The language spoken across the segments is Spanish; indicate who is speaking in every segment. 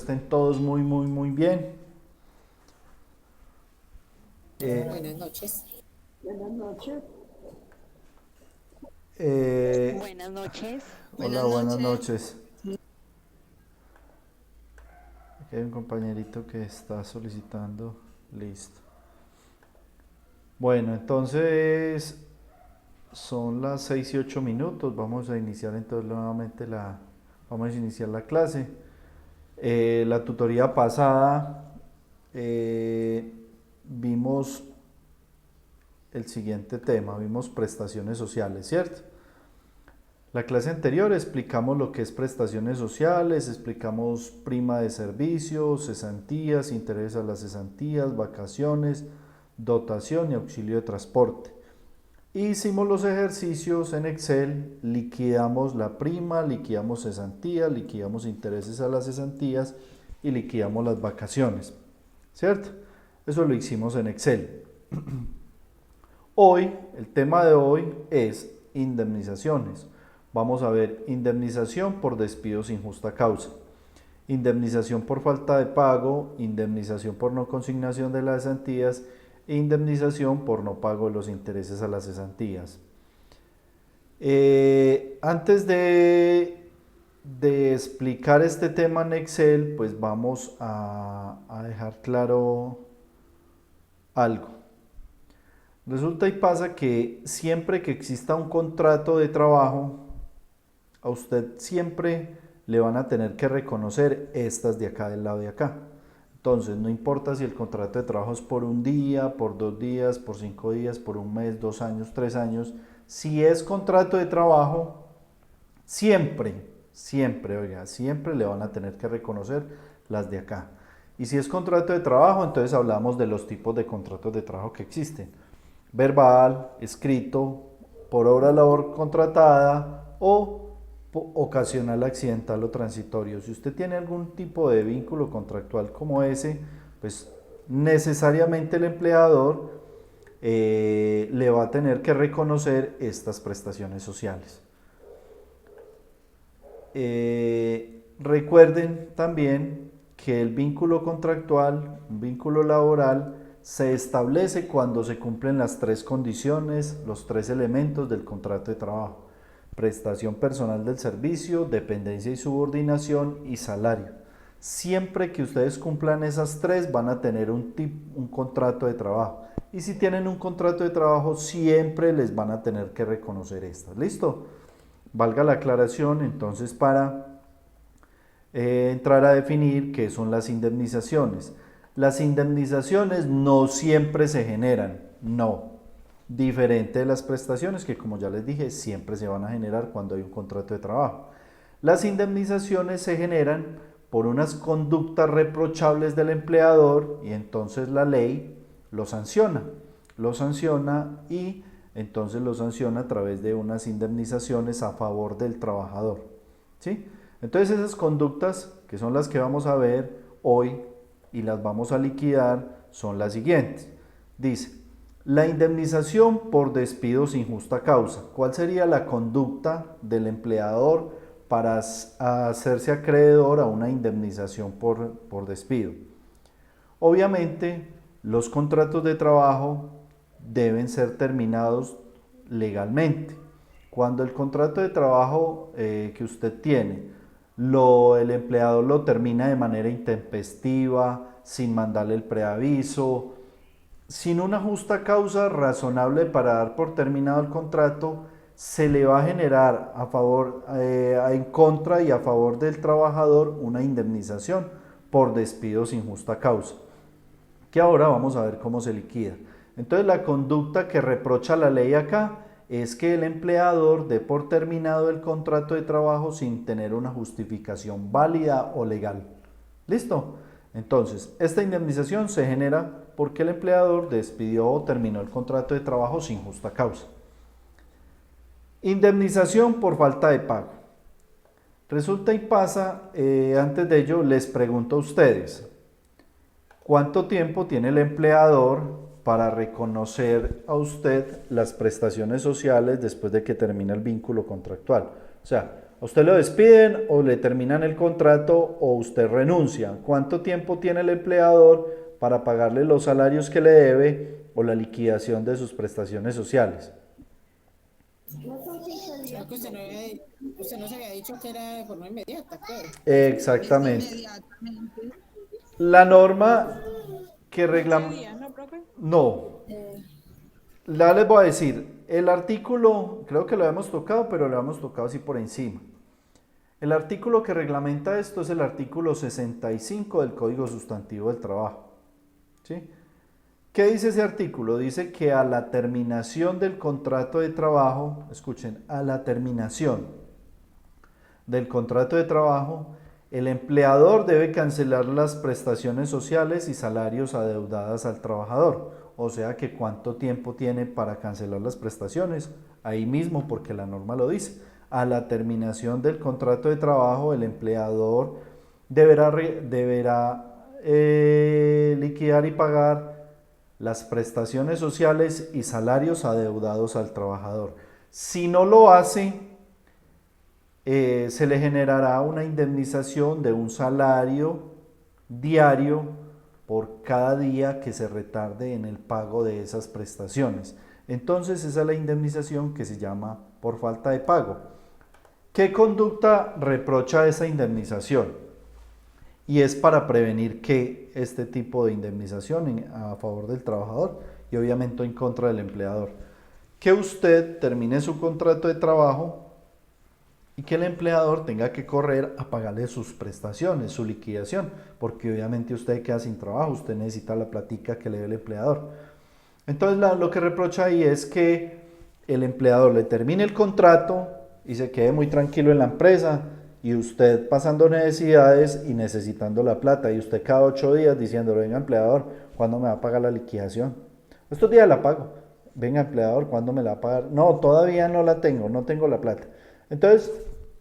Speaker 1: estén todos muy bien.
Speaker 2: Buenas noches.
Speaker 3: Buenas noches.
Speaker 4: Buenas noches.
Speaker 1: Hola,
Speaker 2: Buenas
Speaker 1: buenas
Speaker 2: noches.
Speaker 1: noches. Aquí hay un compañerito que está solicitando. Listo. Bueno, entonces son las 6:08. Vamos a iniciar entonces nuevamente vamos a iniciar la clase. La tutoría pasada vimos el siguiente tema, vimos prestaciones sociales, ¿cierto? La clase anterior explicamos lo que es prestaciones sociales, explicamos prima de servicios, cesantías, intereses a las cesantías, vacaciones, dotación y auxilio de transporte. Hicimos los ejercicios en Excel, liquidamos la prima, liquidamos cesantías, liquidamos intereses a las cesantías y liquidamos las vacaciones, ¿cierto? Eso lo hicimos en Excel. Hoy, el tema de hoy es indemnizaciones. Vamos a ver indemnización por despido sin justa causa, indemnización por falta de pago, indemnización por no consignación de las cesantías e indemnización por no pago de los intereses a las cesantías. Antes de explicar este tema en Excel, pues vamos a dejar claro algo. Resulta y pasa que siempre que exista un contrato de trabajo, a usted siempre le van a tener que reconocer estas de acá del lado de acá. Entonces, no importa si el contrato de trabajo es por un día, por 2 días, por 5 días, por un mes, 2 años, 3 años. Si es contrato de trabajo, siempre le van a tener que reconocer las de acá. Y si es contrato de trabajo, entonces hablamos de los tipos de contratos de trabajo que existen. Verbal, escrito, por obra labor contratada o ocasional, accidental o transitorio. Si usted tiene algún tipo de vínculo contractual como ese, pues necesariamente el empleador le va a tener que reconocer estas prestaciones sociales. Recuerden también que el vínculo contractual, un vínculo laboral, se establece cuando se cumplen las tres condiciones, los tres elementos del contrato de trabajo: prestación personal del servicio, dependencia y subordinación y salario. Siempre que ustedes cumplan esas tres van a tener un contrato de trabajo. Y si tienen un contrato de trabajo, siempre les van a tener que reconocer estas. ¿Listo? Valga la aclaración entonces para entrar a definir qué son las indemnizaciones. Las indemnizaciones no siempre se generan, no. Diferente de las prestaciones que, como ya les dije, siempre se van a generar cuando hay un contrato de trabajo. Las indemnizaciones se generan por unas conductas reprochables del empleador y entonces la ley lo sanciona y entonces lo sanciona a través de unas indemnizaciones a favor del trabajador, ¿sí? Entonces esas conductas, que son las que vamos a ver hoy y las vamos a liquidar, son las siguientes. Dice: la indemnización por despido sin justa causa. ¿Cuál sería la conducta del empleador para hacerse acreedor a una indemnización por despido? Obviamente, los contratos de trabajo deben ser terminados legalmente. Cuando el contrato de trabajo que usted tiene, el empleador lo termina de manera intempestiva, sin mandarle el preaviso, sin una justa causa razonable para dar por terminado el contrato, se le va a generar en contra y a favor del trabajador una indemnización por despido sin justa causa, que ahora vamos a ver cómo se liquida. Entonces, la conducta que reprocha la ley acá es que el empleador dé por terminado el contrato de trabajo sin tener una justificación válida o legal. ¿Listo? Entonces, esta indemnización se genera porque el empleador despidió o terminó el contrato de trabajo sin justa causa. Indemnización por falta de pago. Resulta y pasa, antes de ello les pregunto a ustedes, ¿cuánto tiempo tiene el empleador para reconocer a usted las prestaciones sociales después de que termina el vínculo contractual? O sea, A usted lo despiden o le terminan el contrato o usted renuncia. ¿Cuánto tiempo tiene el empleador para pagarle los salarios que le debe o la liquidación de sus prestaciones sociales?
Speaker 2: Creo que usted nos había dicho que era de forma inmediata, claro.
Speaker 3: Es
Speaker 1: Exactamente.
Speaker 3: inmediatamente.
Speaker 1: La norma que
Speaker 3: 15
Speaker 1: reglamenta...
Speaker 3: días, ¿no, profe?
Speaker 1: No, ya les voy a decir, el artículo, creo que lo habíamos tocado, pero lo habíamos tocado así por encima. El artículo que reglamenta esto es el artículo 65 del Código Sustantivo del Trabajo. ¿Sí? ¿Qué dice ese artículo? Dice que a la terminación del contrato de trabajo, escuchen, a la terminación del contrato de trabajo, el empleador debe cancelar las prestaciones sociales y salarios adeudadas al trabajador. O sea que cuánto tiempo tiene para cancelar las prestaciones, ahí mismo porque la norma lo dice. A la terminación del contrato de trabajo, el empleador deberá liquidar y pagar las prestaciones sociales y salarios adeudados al trabajador. Si no lo hace, se le generará una indemnización de un salario diario por cada día que se retarde en el pago de esas prestaciones. Entonces esa es la indemnización que se llama por falta de pago. ¿Qué conducta reprocha esa indemnización? Y es para prevenir que este tipo de indemnización a favor del trabajador y obviamente en contra del empleador. Que usted termine su contrato de trabajo y que el empleador tenga que correr a pagarle sus prestaciones, su liquidación, porque obviamente usted queda sin trabajo, usted necesita la platica que le dé el empleador. Entonces lo que reprocha ahí es que el empleador le termine el contrato y se quede muy tranquilo en la empresa y usted pasando necesidades y necesitando la plata y usted cada 8 días diciéndole, venga empleador, ¿cuándo me va a pagar la liquidación? Estos días la pago. Venga empleador, ¿cuándo me la va a pagar? No, todavía no la tengo, no tengo la plata. Entonces,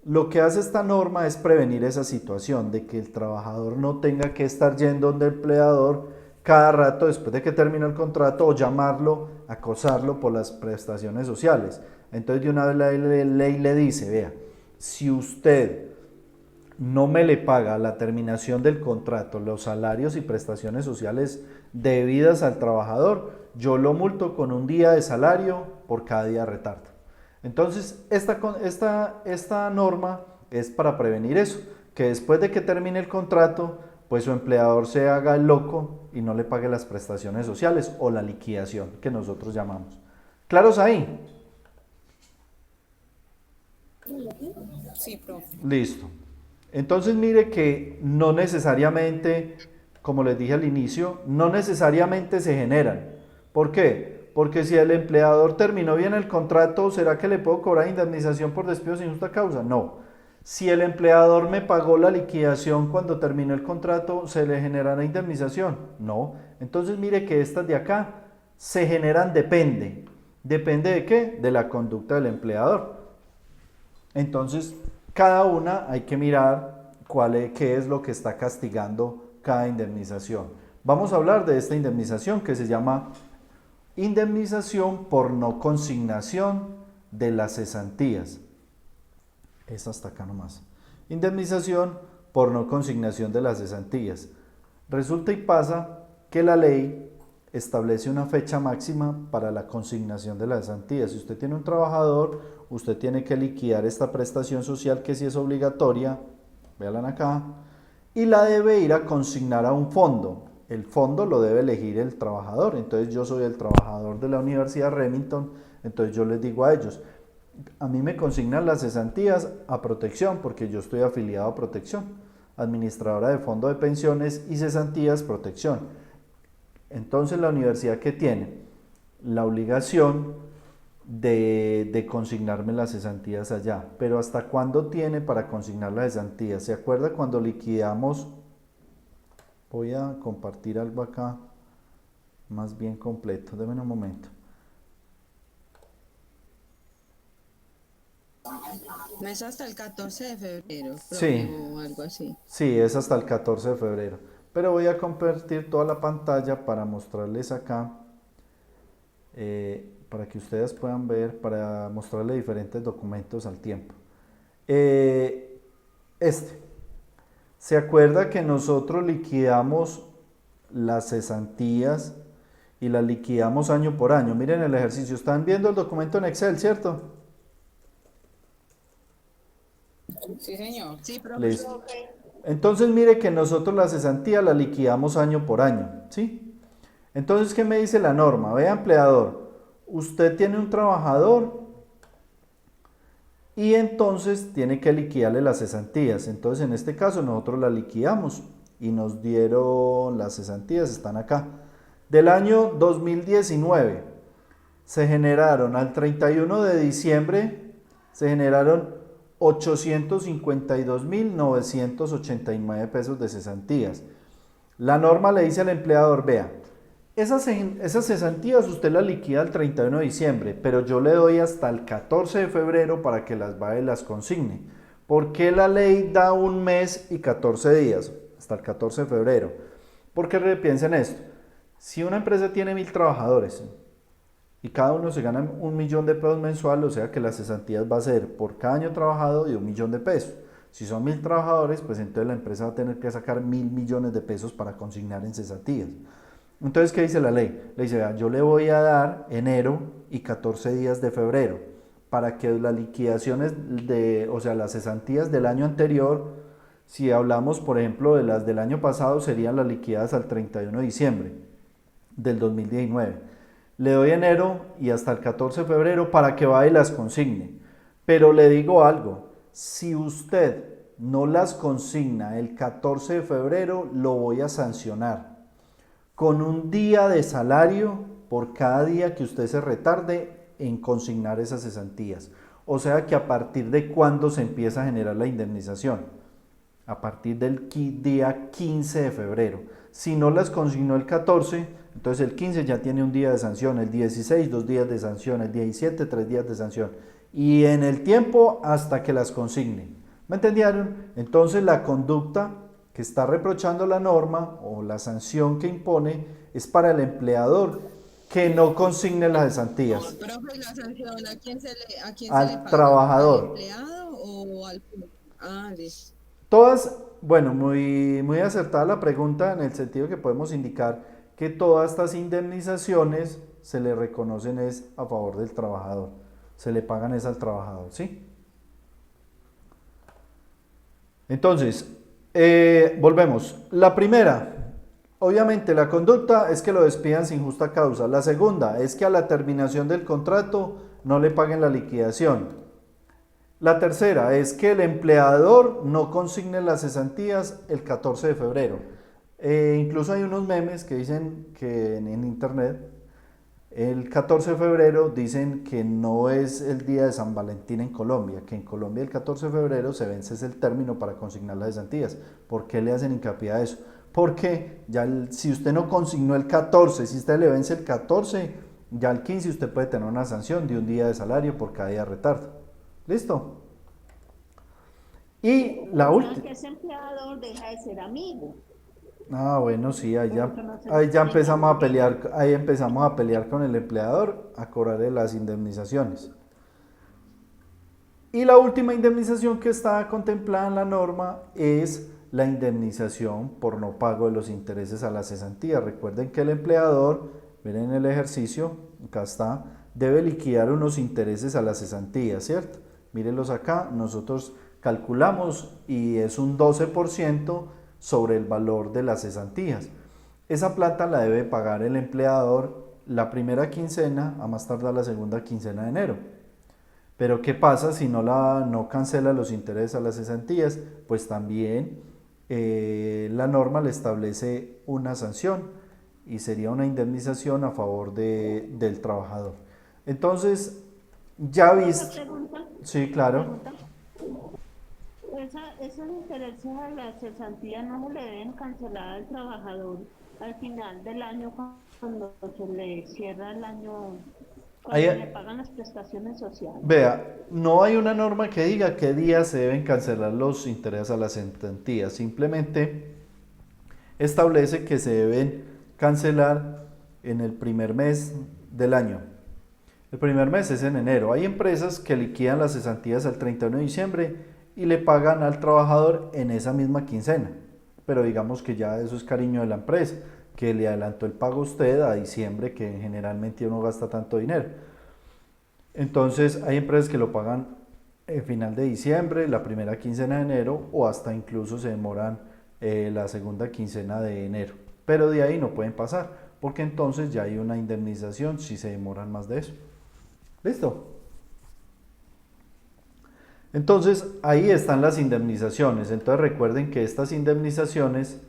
Speaker 1: lo que hace esta norma es prevenir esa situación de que el trabajador no tenga que estar yendo donde el empleador cada rato después de que termine el contrato o llamarlo, acosarlo por las prestaciones sociales. Entonces de una vez la ley le dice, vea, si usted no me le paga a la terminación del contrato los salarios y prestaciones sociales debidas al trabajador, yo lo multo con un día de salario por cada día de retardo. Entonces, esta norma es para prevenir eso, que después de que termine el contrato, pues su empleador se haga el loco y no le pague las prestaciones sociales o la liquidación que nosotros llamamos. ¿Claros ahí?
Speaker 2: Sí, profe.
Speaker 1: Listo. Entonces mire que no necesariamente, como les dije al inicio, no necesariamente se generan. ¿Por qué? Porque si el empleador terminó bien el contrato, ¿será que le puedo cobrar indemnización por despido sin justa causa? No. Si el empleador me pagó la liquidación cuando terminó el contrato, ¿se le generará indemnización? No. Entonces mire que estas de acá se generan depende. ¿Depende de qué? De la conducta del empleador. Entonces, cada una hay que mirar qué es lo que está castigando cada indemnización. Vamos a hablar de esta indemnización que se llama indemnización por no consignación de las cesantías. Es hasta acá nomás. Indemnización por no consignación de las cesantías. Resulta y pasa que la ley establece una fecha máxima para la consignación de las cesantías. Si usted tiene un trabajador, usted tiene que liquidar esta prestación social que sí es obligatoria, véanla acá, y la debe ir a consignar a un fondo. El fondo lo debe elegir el trabajador. Entonces yo soy el trabajador de la Universidad Remington, entonces yo les digo a ellos, a mí me consignan las cesantías a Protección porque yo estoy afiliado a Protección, administradora de fondo de pensiones y cesantías Protección. Entonces la universidad, ¿qué tiene? La obligación de consignarme las cesantías allá. Pero ¿hasta cuándo tiene para consignar las cesantías? ¿Se acuerda cuando liquidamos? Voy a compartir algo acá más bien completo. Deme un momento.
Speaker 3: No es hasta el 14 de febrero,
Speaker 1: Sí,
Speaker 3: o algo así.
Speaker 1: sí, es hasta el 14 de febrero. Pero voy a compartir toda la pantalla para mostrarles acá, para que ustedes puedan ver, para mostrarles diferentes documentos al tiempo. Este. ¿Se acuerda que nosotros liquidamos las cesantías y las liquidamos año por año? Miren el ejercicio. Están viendo el documento en Excel, ¿cierto?
Speaker 2: Sí, señor.
Speaker 3: Sí, profe.
Speaker 1: Listo. Entonces mire que nosotros la cesantía la liquidamos año por año, ¿sí? Entonces, ¿qué me dice la norma? Vea, empleador, usted tiene un trabajador y entonces tiene que liquidarle las cesantías. Entonces, en este caso, nosotros la liquidamos y nos dieron las cesantías, están acá. Del año 2019 se generaron al 31 de diciembre, se generaron 852.989 pesos de cesantías. La norma le dice al empleador, vea, esas cesantías usted las liquida el 31 de diciembre, pero yo le doy hasta el 14 de febrero para que las vaya y las consigne. ¿Por qué la ley da un mes y 14 días? Hasta el 14 de febrero. Porque piensen esto, si una empresa tiene 1000 trabajadores y cada uno se gana 1.000.000 de pesos mensual, o sea que las cesantías va a ser por cada año trabajado de 1.000.000 de pesos. Si son 1000 trabajadores, pues entonces la empresa va a tener que sacar 1.000 millones de pesos para consignar en cesantías. Entonces, ¿qué dice la ley? Le dice, vea, yo le voy a dar enero y 14 días de febrero para que las liquidaciones o sea, las cesantías del año anterior, si hablamos, por ejemplo, de las del año pasado, serían las liquidadas al 31 de diciembre del 2019. Le doy enero y hasta el 14 de febrero para que vaya y las consigne. Pero le digo algo, si usted no las consigna el 14 de febrero, lo voy a sancionar con un día de salario por cada día que usted se retarde en consignar esas cesantías. O sea que a partir de cuándo se empieza a generar la indemnización. A partir del día 15 de febrero. Si no las consignó el 14, entonces el 15 ya tiene un día de sanción, el 16 2 días de sanción, el 17 3 días de sanción. Y en el tiempo hasta que las consigne. ¿Me entendieron? Entonces la conducta que está reprochando la norma o la sanción que impone es para el empleador que no consigne las cesantías.
Speaker 3: Profe, la sanción, ¿a quién se le
Speaker 1: Al
Speaker 3: paga?
Speaker 1: trabajador.
Speaker 3: ¿Al empleado o al público? Ah, listo.
Speaker 1: Todas, bueno, muy acertada la pregunta en el sentido que podemos indicar que todas estas indemnizaciones se le reconocen es a favor del trabajador, se le pagan es al trabajador, ¿sí? Entonces, volvemos. La primera, obviamente la conducta es que lo despidan sin justa causa. La segunda es que a la terminación del contrato no le paguen la liquidación. La tercera es que el empleador no consigne las cesantías el 14 de febrero. Incluso hay unos memes que dicen que en internet el 14 de febrero dicen que no es el día de San Valentín en Colombia, que en Colombia el 14 de febrero se vence el término para consignar las cesantías. ¿Por qué le hacen hincapié a eso? Porque ya si usted no consignó el 14, si usted le vence el 14, ya el 15 usted puede tener una sanción de un día de salario por cada día de retardo. ¿Listo? Y la última...
Speaker 5: que ese empleador deja de ser amigo.
Speaker 1: Ah, bueno, sí, ahí ya empezamos a pelear, ahí empezamos a pelear con el empleador, a cobrarle las indemnizaciones. Y la última indemnización que está contemplada en la norma es la indemnización por no pago de los intereses a la cesantía. Recuerden que el empleador, miren el ejercicio, acá está, debe liquidar unos intereses a la cesantía, ¿cierto? Mírenlos acá, nosotros calculamos y es un 12% sobre el valor de las cesantías. Esa plata la debe pagar el empleador la primera quincena, a más tardar la segunda quincena de enero. Pero ¿qué pasa si no cancela los intereses a las cesantías? Pues también la norma le establece una sanción y sería una indemnización a favor del trabajador. Entonces, ya viste... Sí, claro.
Speaker 5: Esos intereses a la cesantía no se le deben cancelar al trabajador al final del año cuando se le cierra el año, cuando le pagan las prestaciones sociales.
Speaker 1: Vea, no hay una norma que diga qué día se deben cancelar los intereses a la cesantía, simplemente establece que se deben cancelar en el primer mes del año. El primer mes es en enero. Hay empresas que liquidan las cesantías al 31 de diciembre y le pagan al trabajador en esa misma quincena. Pero digamos que ya eso es cariño de la empresa, que le adelantó el pago a usted a diciembre, que generalmente uno gasta tanto dinero. Entonces hay empresas que lo pagan el final de diciembre, la primera quincena de enero o hasta incluso se demoran la segunda quincena de enero. Pero de ahí no pueden pasar, porque entonces ya hay una indemnización si se demoran más de eso. ¿Listo? Entonces ahí están las indemnizaciones. Entonces recuerden que estas indemnizaciones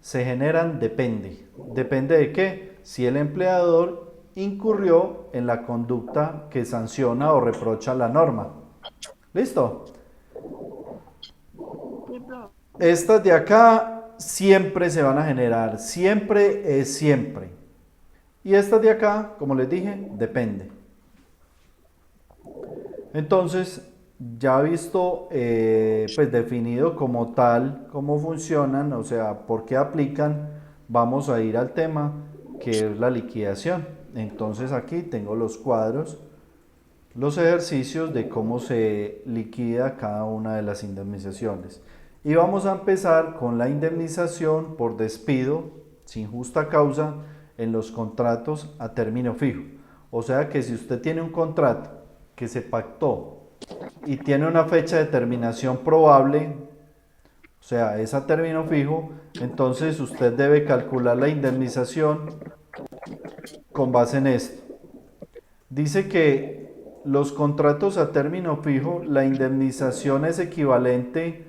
Speaker 1: se generan depende. ¿Depende de qué? Si el empleador incurrió en la conducta que sanciona o reprocha la norma. ¿Listo?
Speaker 5: Sí, profe.
Speaker 1: Estas de acá siempre se van a generar, siempre es siempre. Y estas de acá, como les dije, depende. Entonces, ya visto, pues definido como tal, cómo funcionan, o sea, por qué aplican, vamos a ir al tema que es la liquidación. Entonces aquí tengo los cuadros, los ejercicios de cómo se liquida cada una de las indemnizaciones. Y vamos a empezar con la indemnización por despido sin justa causa en los contratos a término fijo. O sea que si usted tiene un contrato que se pactó y tiene una fecha de terminación probable, o sea, es a término fijo, entonces usted debe calcular la indemnización con base en esto. Dice que los contratos a término fijo, la indemnización es equivalente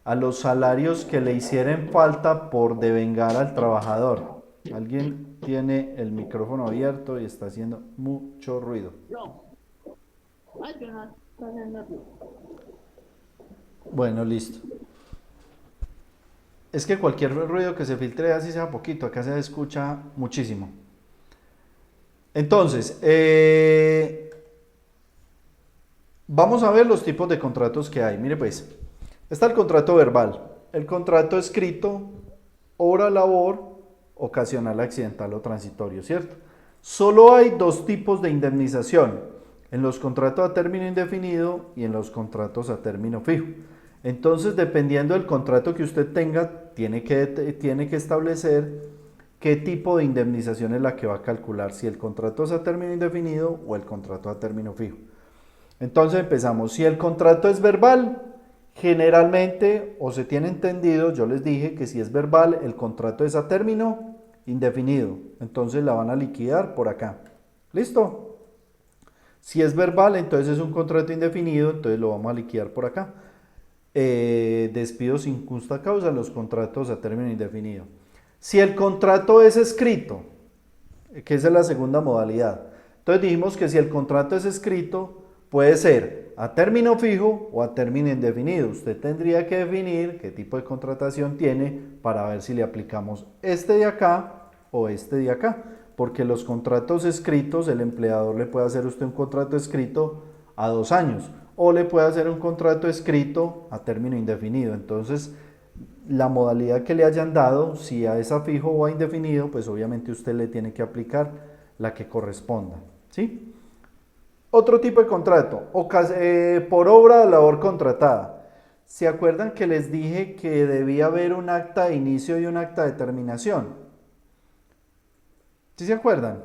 Speaker 1: a los salarios que le hicieran falta por devengar al trabajador. Alguien tiene el micrófono abierto y está haciendo mucho ruido.
Speaker 5: No. Ay, yo no estoy haciendo ruido.
Speaker 1: Bueno, listo. Es que cualquier ruido que se filtre, así sea poquito, acá se escucha muchísimo. Entonces, vamos a ver los tipos de contratos que hay. Mire pues, está el contrato verbal, el contrato escrito, hora labor, ocasional, accidental o transitorio, ¿cierto? Solo hay dos tipos de indemnización, en los contratos a término indefinido y en los contratos a término fijo. Entonces, dependiendo del contrato que usted tenga, tiene que establecer qué tipo de indemnización es la que va a calcular, si el contrato es a término indefinido o el contrato a término fijo. Entonces empezamos, si el contrato es verbal, generalmente, o se tiene entendido, yo les dije que si es verbal, el contrato es a término indefinido, entonces la van a liquidar por acá. ¿Listo? Si es verbal, entonces es un contrato indefinido, entonces lo vamos a liquidar por acá. Despido sin justa causa, los contratos a término indefinido. Si el contrato es escrito, que esa es la segunda modalidad, entonces dijimos que si el contrato es escrito, puede ser a término fijo o a término indefinido. Usted tendría que definir qué tipo de contratación tiene para ver si le aplicamos este de acá o este de acá, porque los contratos escritos, el empleador le puede hacer a usted un contrato escrito a 2 años o le puede hacer un contrato escrito a término indefinido. Entonces, la modalidad que le hayan dado, si a esa fijo o a indefinido, pues obviamente usted le tiene que aplicar la que corresponda, ¿sí? Otro tipo de contrato, por obra o labor contratada. ¿Se acuerdan que les dije que debía haber un acta de inicio y un acta de terminación? ¿Sí se acuerdan?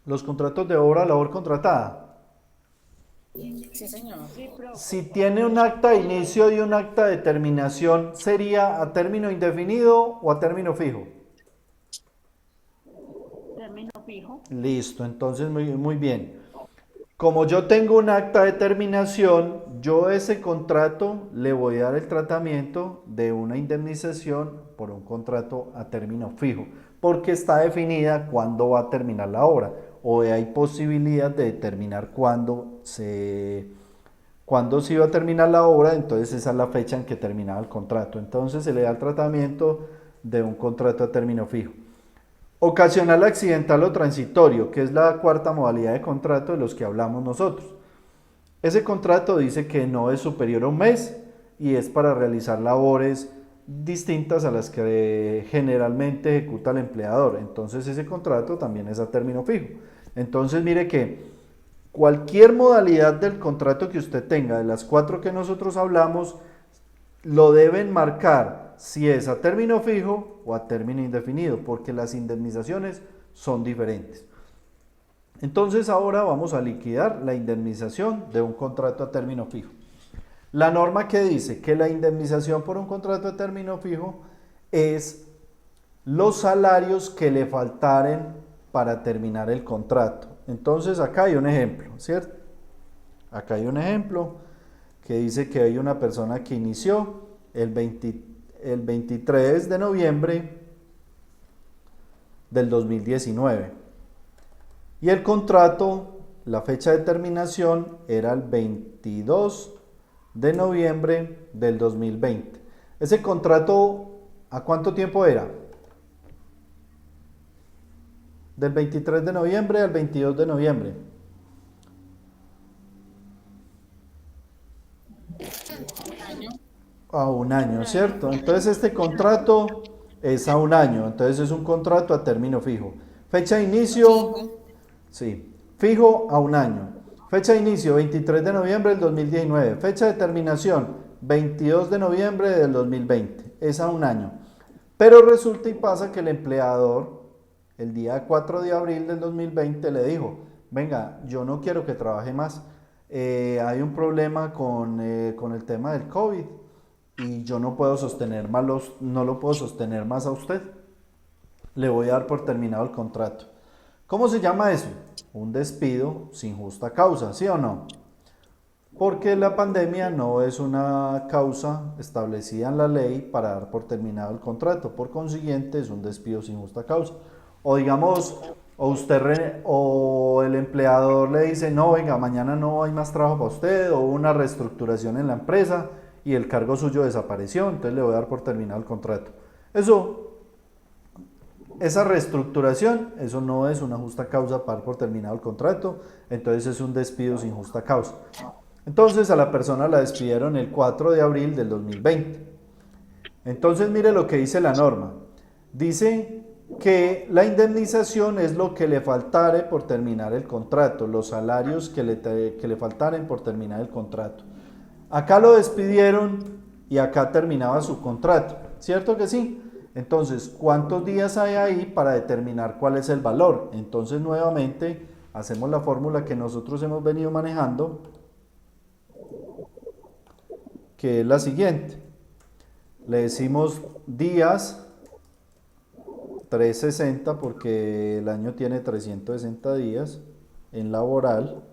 Speaker 1: Los contratos de obra o labor contratada.
Speaker 2: Sí, señor.
Speaker 5: Sí, profe.
Speaker 1: Si tiene un acta de inicio y un acta de terminación, ¿sería a término indefinido o a término fijo?
Speaker 5: Término fijo.
Speaker 1: Listo, entonces muy bien. Como yo tengo un acta de terminación, yo a ese contrato le voy a dar el tratamiento de una indemnización por un contrato a término fijo, porque está definida cuándo va a terminar la obra, o hay posibilidad de determinar cuándo se iba a terminar la obra, entonces esa es la fecha en que terminaba el contrato. Entonces se le da el tratamiento de un contrato a término fijo. Ocasional, accidental o transitorio, que es la cuarta modalidad de contrato de los que hablamos nosotros. Ese contrato dice que no es superior a un mes y es para realizar labores distintas a las que generalmente ejecuta el empleador. Entonces ese contrato también es a término fijo. Entonces mire que cualquier modalidad del contrato que usted tenga, de las 4 que nosotros hablamos, lo deben marcar si es a término fijo o a término indefinido, porque las indemnizaciones son diferentes. Entonces ahora vamos a liquidar la indemnización de un contrato a término fijo. La norma que dice que la indemnización por un contrato a término fijo es los salarios que le faltaren para terminar el contrato. Entonces acá hay un ejemplo, ¿cierto? Acá hay un ejemplo que dice que hay una persona que inició el 23 de noviembre del 2019 y el contrato, la fecha de terminación era el 22 de noviembre del 2020. Ese contrato, ¿a cuánto tiempo era? Del 23 de noviembre al 22 de noviembre. A un año, ¿cierto? Entonces este contrato es a un año, entonces es un contrato a término fijo. Fecha de inicio, sí, fijo a un año. Fecha de inicio, 23 de noviembre del 2019. Fecha de terminación, 22 de noviembre del 2020. Es a un año. Pero resulta y pasa que el empleador, el día 4 de abril del 2020, le dijo, venga, yo no quiero que trabaje más. Hay un problema con el tema del COVID y yo no puedo sostener más no lo puedo sostener más a usted. Le voy a dar por terminado el contrato. ¿Cómo se llama eso? Un despido sin justa causa, ¿sí o no? Porque la pandemia no es una causa establecida en la ley para dar por terminado el contrato, por consiguiente es un despido sin justa causa. O digamos, o el empleador le dice, no, venga, mañana no hay más trabajo para usted, o una reestructuración en la empresa y el cargo suyo desapareció, entonces le voy a dar por terminado el contrato. Esa reestructuración, eso no es una justa causa para dar por terminado el contrato, entonces es un despido sin justa causa. Entonces a la persona la despidieron el 4 de abril del 2020. Entonces mire lo que dice la norma. Dice que la indemnización es lo que le faltare por terminar el contrato, los salarios que le faltaren por terminar el contrato. Acá lo despidieron y acá terminaba su contrato, ¿cierto que sí? Entonces, ¿cuántos días hay ahí para determinar cuál es el valor? Entonces, nuevamente, hacemos la fórmula que nosotros hemos venido manejando, que es la siguiente. Le decimos días, 360, porque el año tiene 360 días en laboral.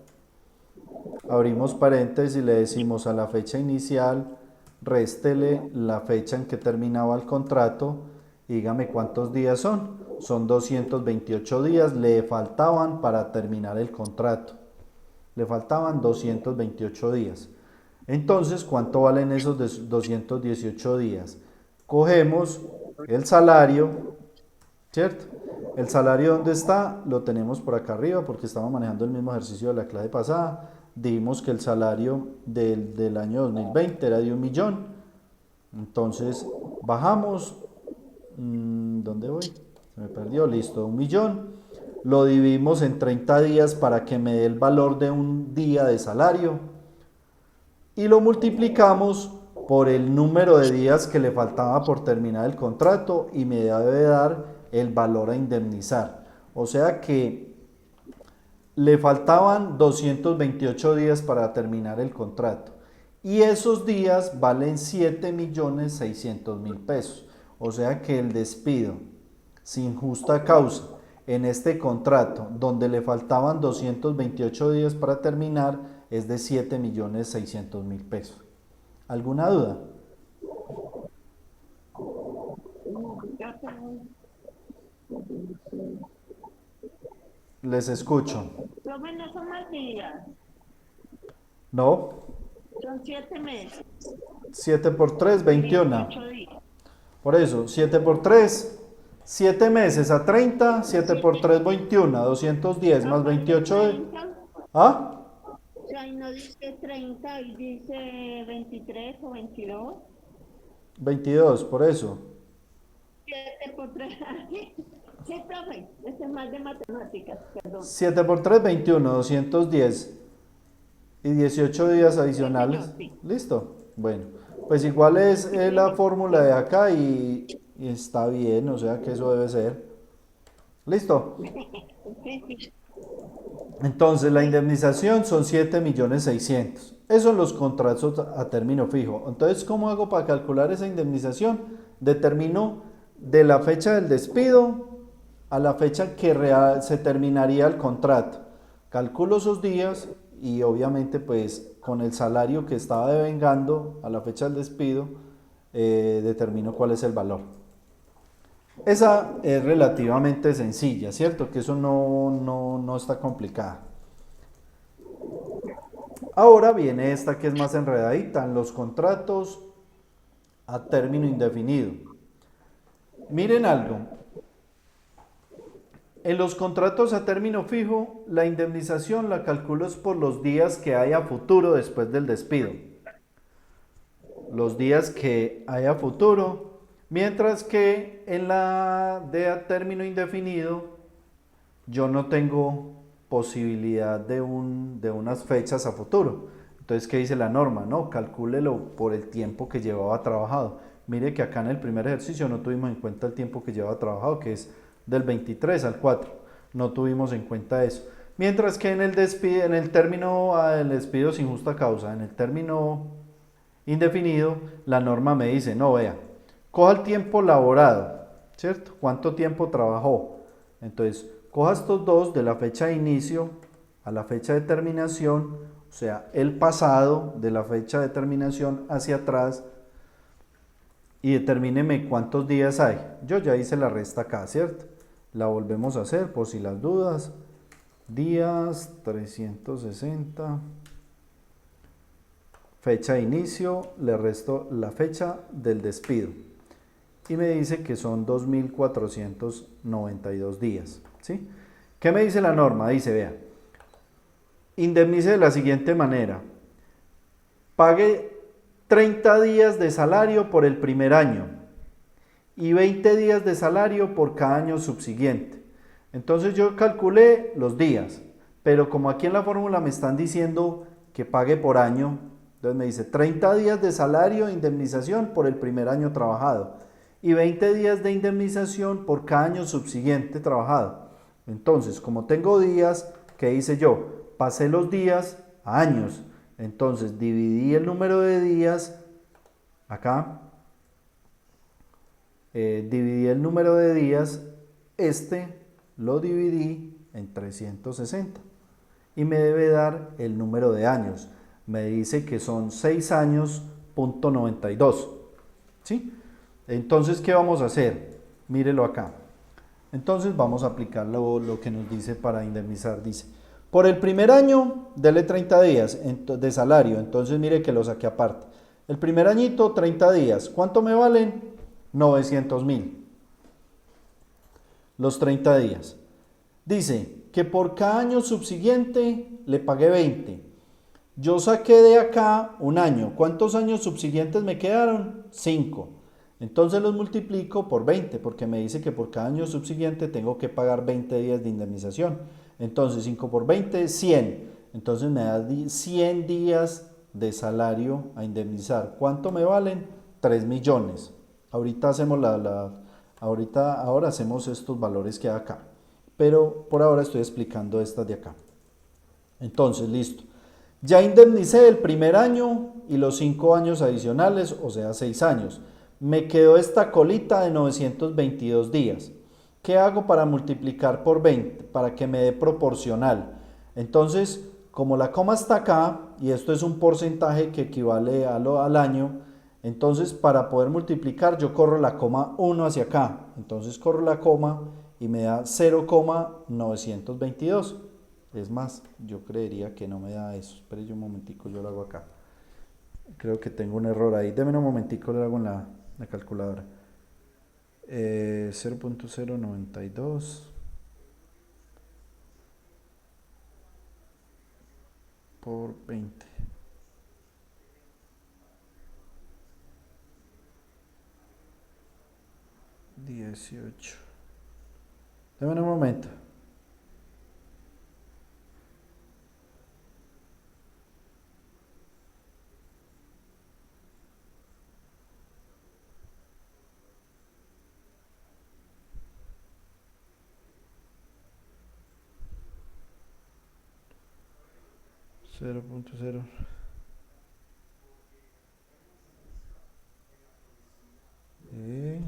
Speaker 1: Abrimos paréntesis y le decimos a la fecha inicial, réstele la fecha en que terminaba el contrato y dígame cuántos días son. Son 228 días, le faltaban para terminar el contrato. Le faltaban 228 días. Entonces, ¿cuánto valen esos 218 días? Cogemos el salario, ¿cierto? El salario, ¿dónde está? Lo tenemos por acá arriba porque estamos manejando el mismo ejercicio de la clase pasada. Dimos que el salario del año 2020 era de 1.000.000. Entonces, bajamos. ¿Dónde voy? Se me perdió, listo, 1.000.000. Lo dividimos en 30 días para que me dé el valor de un día de salario. Y lo multiplicamos por el número de días que le faltaba por terminar el contrato y me debe dar el valor a indemnizar. O sea que le faltaban 228 días para terminar el contrato y esos días valen 7.600.000 pesos. O sea que el despido sin justa causa en este contrato, donde le faltaban 228 días para terminar, es de 7.600.000 pesos. ¿Alguna duda? Les escucho.
Speaker 5: Lo menos son más días,
Speaker 1: No,
Speaker 5: son 7 meses.
Speaker 1: 7 por 3, 21.
Speaker 5: 28 días.
Speaker 1: Por eso, 7 por 3, 7 meses a 30, 7 por 3, 21, 210 más 28.
Speaker 5: 30,
Speaker 1: ¿Ah?
Speaker 5: o sea, y no dice 30 y dice 23 o 22.
Speaker 1: 22, por eso.
Speaker 5: 7 por 3. Sí, profe, este es más de matemáticas, perdón.
Speaker 1: 7 por 3, 21, 210 y 18 días
Speaker 5: Sí, señor,
Speaker 1: adicionales.
Speaker 5: sí.
Speaker 1: ¿Listo? Bueno, pues igual es
Speaker 5: Sí,
Speaker 1: la
Speaker 5: señor.
Speaker 1: fórmula de acá y está bien, o sea que eso debe ser. ¿Listo?
Speaker 5: Sí, sí,
Speaker 1: Entonces la
Speaker 5: sí.
Speaker 1: indemnización son 7.600.000. Esos son los contratos a término fijo. Entonces, ¿cómo hago para calcular esa indemnización? Determino de la fecha del despido a la fecha que se terminaría el contrato. Calculo esos días y obviamente pues con el salario que estaba devengando a la fecha del despido, determino cuál es el valor. Esa es relativamente sencilla, ¿cierto? Que eso no está complicada. Ahora viene esta que es más enredadita, en los contratos a término indefinido. Miren algo, en los contratos a término fijo, la indemnización la calculo es por los días que hay a futuro después del despido. Los días que hay a futuro, mientras que en la de a término indefinido, yo no tengo posibilidad de unas fechas a futuro. Entonces, ¿qué dice la norma? No, calcúlelo por el tiempo que llevaba trabajado. Mire que acá en el primer ejercicio no tuvimos en cuenta el tiempo que llevaba trabajado, que es del 23 al 4. No tuvimos en cuenta eso. Mientras que en el despido, en el término del despido sin justa causa, en el término indefinido, la norma me dice, no, vea, coja el tiempo laborado, ¿cierto? ¿Cuánto tiempo trabajó? Entonces, coja estos dos de la fecha de inicio a la fecha de terminación, o sea, el pasado de la fecha de terminación hacia atrás y determíneme cuántos días hay. Yo ya hice la resta acá, ¿cierto? La volvemos a hacer por si las dudas. Días 360. Fecha de inicio, le resto la fecha del despido. Y me dice que son 2.492 días. ¿Sí? ¿Qué me dice la norma? Dice, vea, indemnice de la siguiente manera. Pague 30 días de salario por el primer año y 20 días de salario por cada año subsiguiente. Entonces yo calculé los días, pero como aquí en la fórmula me están diciendo que pague por año, entonces me dice 30 días de salario e indemnización por el primer año trabajado y 20 días de indemnización por cada año subsiguiente trabajado. Entonces, como tengo días, ¿qué hice yo? Pasé los días a años. Entonces, dividí el número de días acá, dividí el número de días, este lo dividí en 360 y me debe dar el número de años. Me dice que son 6 años, punto 92. ¿Sí? Entonces, ¿qué vamos a hacer? Mírelo acá. Entonces vamos a aplicar lo que nos dice para indemnizar. Dice, por el primer año, dele 30 días de salario. Entonces mire que lo saqué aparte. El primer añito, 30 días. ¿Cuánto me valen? 900.000. Los 30 días. Dice que por cada año subsiguiente le pagué 20. Yo saqué de acá un año. ¿Cuántos años subsiguientes me quedaron? 5. Entonces los multiplico por 20 porque me dice que por cada año subsiguiente tengo que pagar 20 días de indemnización. Entonces 5 por 20, 100. Entonces me da 100 días de salario a indemnizar. ¿Cuánto me valen? 3 millones. Ahorita hacemos ahora hacemos estos valores que hay acá. Pero por ahora estoy explicando estas de acá. Entonces, listo. Ya indemnicé el primer año y los 5 años adicionales, o sea, 6 años. Me quedó esta colita de 922 días. ¿Qué hago para multiplicar por 20? Para que me dé proporcional. Entonces, como la coma está acá, y esto es un porcentaje que equivale al año, entonces para poder multiplicar yo corro la coma 1 hacia acá. Entonces corro la coma y me da 0,922. Es más, yo creería que no me da eso. Espere un momentico, yo lo hago acá. Creo que tengo un error ahí. Deme un momentico, lo hago en la calculadora. 0.092 por 20. $18. Deme un momento. Cero punto cero.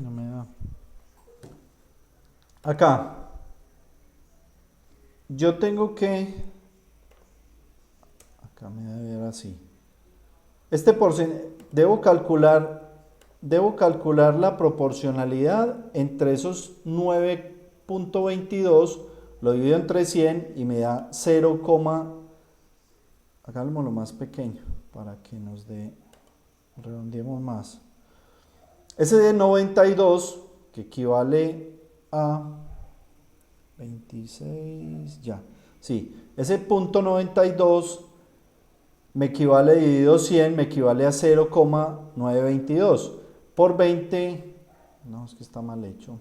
Speaker 1: No me da. Acá. Yo tengo que. Acá me debe dar así. Este porcentaje. Debo calcular la proporcionalidad entre esos 9.22. Lo divido entre 100 y me da 0, hagámoslo más pequeño para que nos dé, redondeemos más. Ese de 92, que equivale a 26, ya, sí, ese punto 92 me equivale dividido 100, me equivale a 0,922 por 20, no, es que está mal hecho,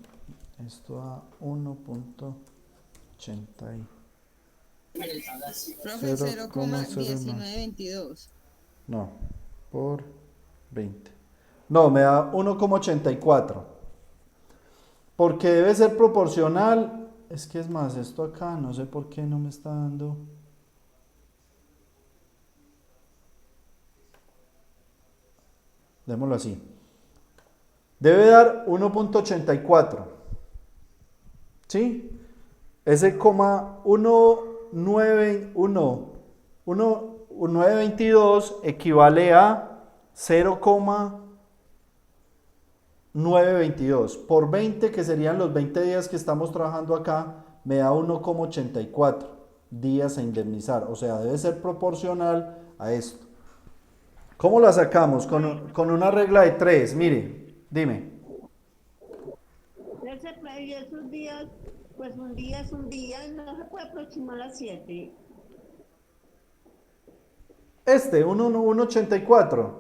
Speaker 1: esto a 1.80.
Speaker 3: Profe, 0,1922.
Speaker 1: No, por 20. No, me da 1,84. Porque debe ser proporcional. Es que es más, esto acá, no sé por qué no me está dando. Démoslo así. Debe dar 1.84. ¿Sí? Ese 1922 equivale a 0,922 por 20, que serían los 20 días que estamos trabajando acá, me da 1,84 días a indemnizar. O sea, debe ser proporcional a esto. ¿Cómo la sacamos? Con una regla de 3. Mire, dime.
Speaker 5: Y esos días, pues un día es un día y no se puede aproximar a 7.
Speaker 1: 1,84.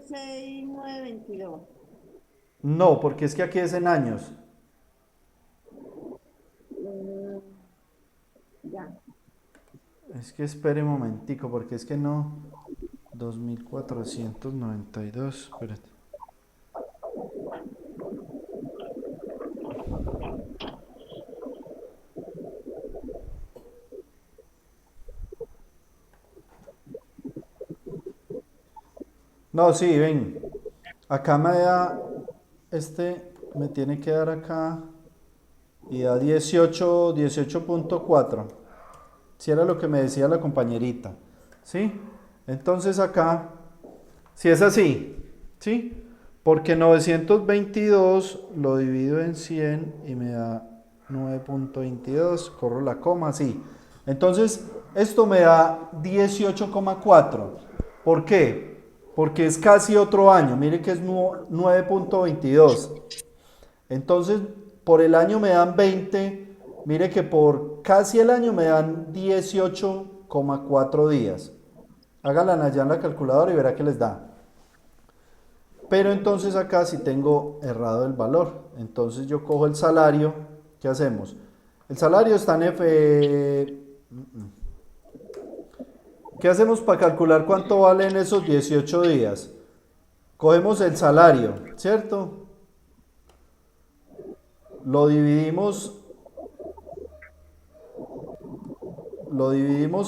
Speaker 5: 6, 9, 22.
Speaker 1: No, porque es que aquí es en años.
Speaker 5: Ya.
Speaker 1: Es que espere un momentico, porque es que no. 2492. Espérate. No, sí, ven. Acá me da. Me tiene que dar acá. Y da 18.4. Si era lo que me decía la compañerita. ¿Sí? Entonces acá. Si es así. ¿Sí? Porque 922 lo divido en 100 y me da 9.22. Corro la coma, sí. Entonces, esto me da 18,4. ¿Por qué? Porque es casi otro año. Mire que es 9.22. Entonces, por el año me dan 20. Mire que por casi el año me dan 18,4 días. Háganla allá en la calculadora y verá que les da. Pero entonces acá sí tengo errado el valor. Entonces yo cojo el salario. ¿Qué hacemos? El salario está en F. ¿Qué hacemos para calcular cuánto valen esos 18 días? Cogemos el salario, ¿cierto? Lo dividimos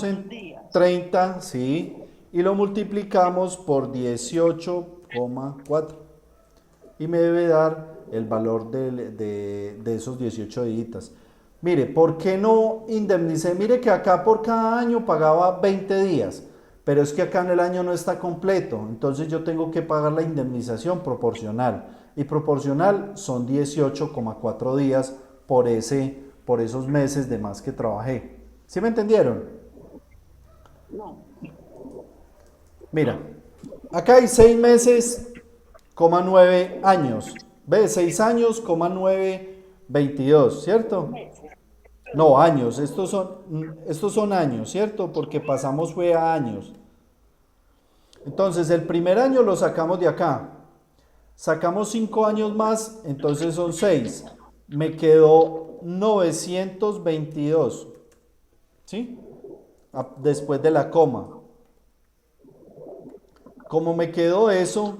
Speaker 1: en 30, ¿sí? Y lo multiplicamos por 18,4. Y me debe dar el valor de esos 18 días. Mire, ¿por qué no indemnicé? Mire que acá por cada año pagaba 20 días, pero es que acá en el año no está completo, entonces yo tengo que pagar la indemnización proporcional, y proporcional son 18,4 días por esos meses de más que trabajé. ¿Sí me entendieron?
Speaker 5: No.
Speaker 1: Mira, acá hay 6 meses, 9 años. ¿Ves? 6 años, 9, 22, ¿cierto? No, años, estos son años, ¿cierto? Porque pasamos fue a años. Entonces, el primer año lo sacamos de acá. Sacamos 5 años más, entonces son 6. me quedó 922, ¿sí? Después de la coma. Como me quedó eso,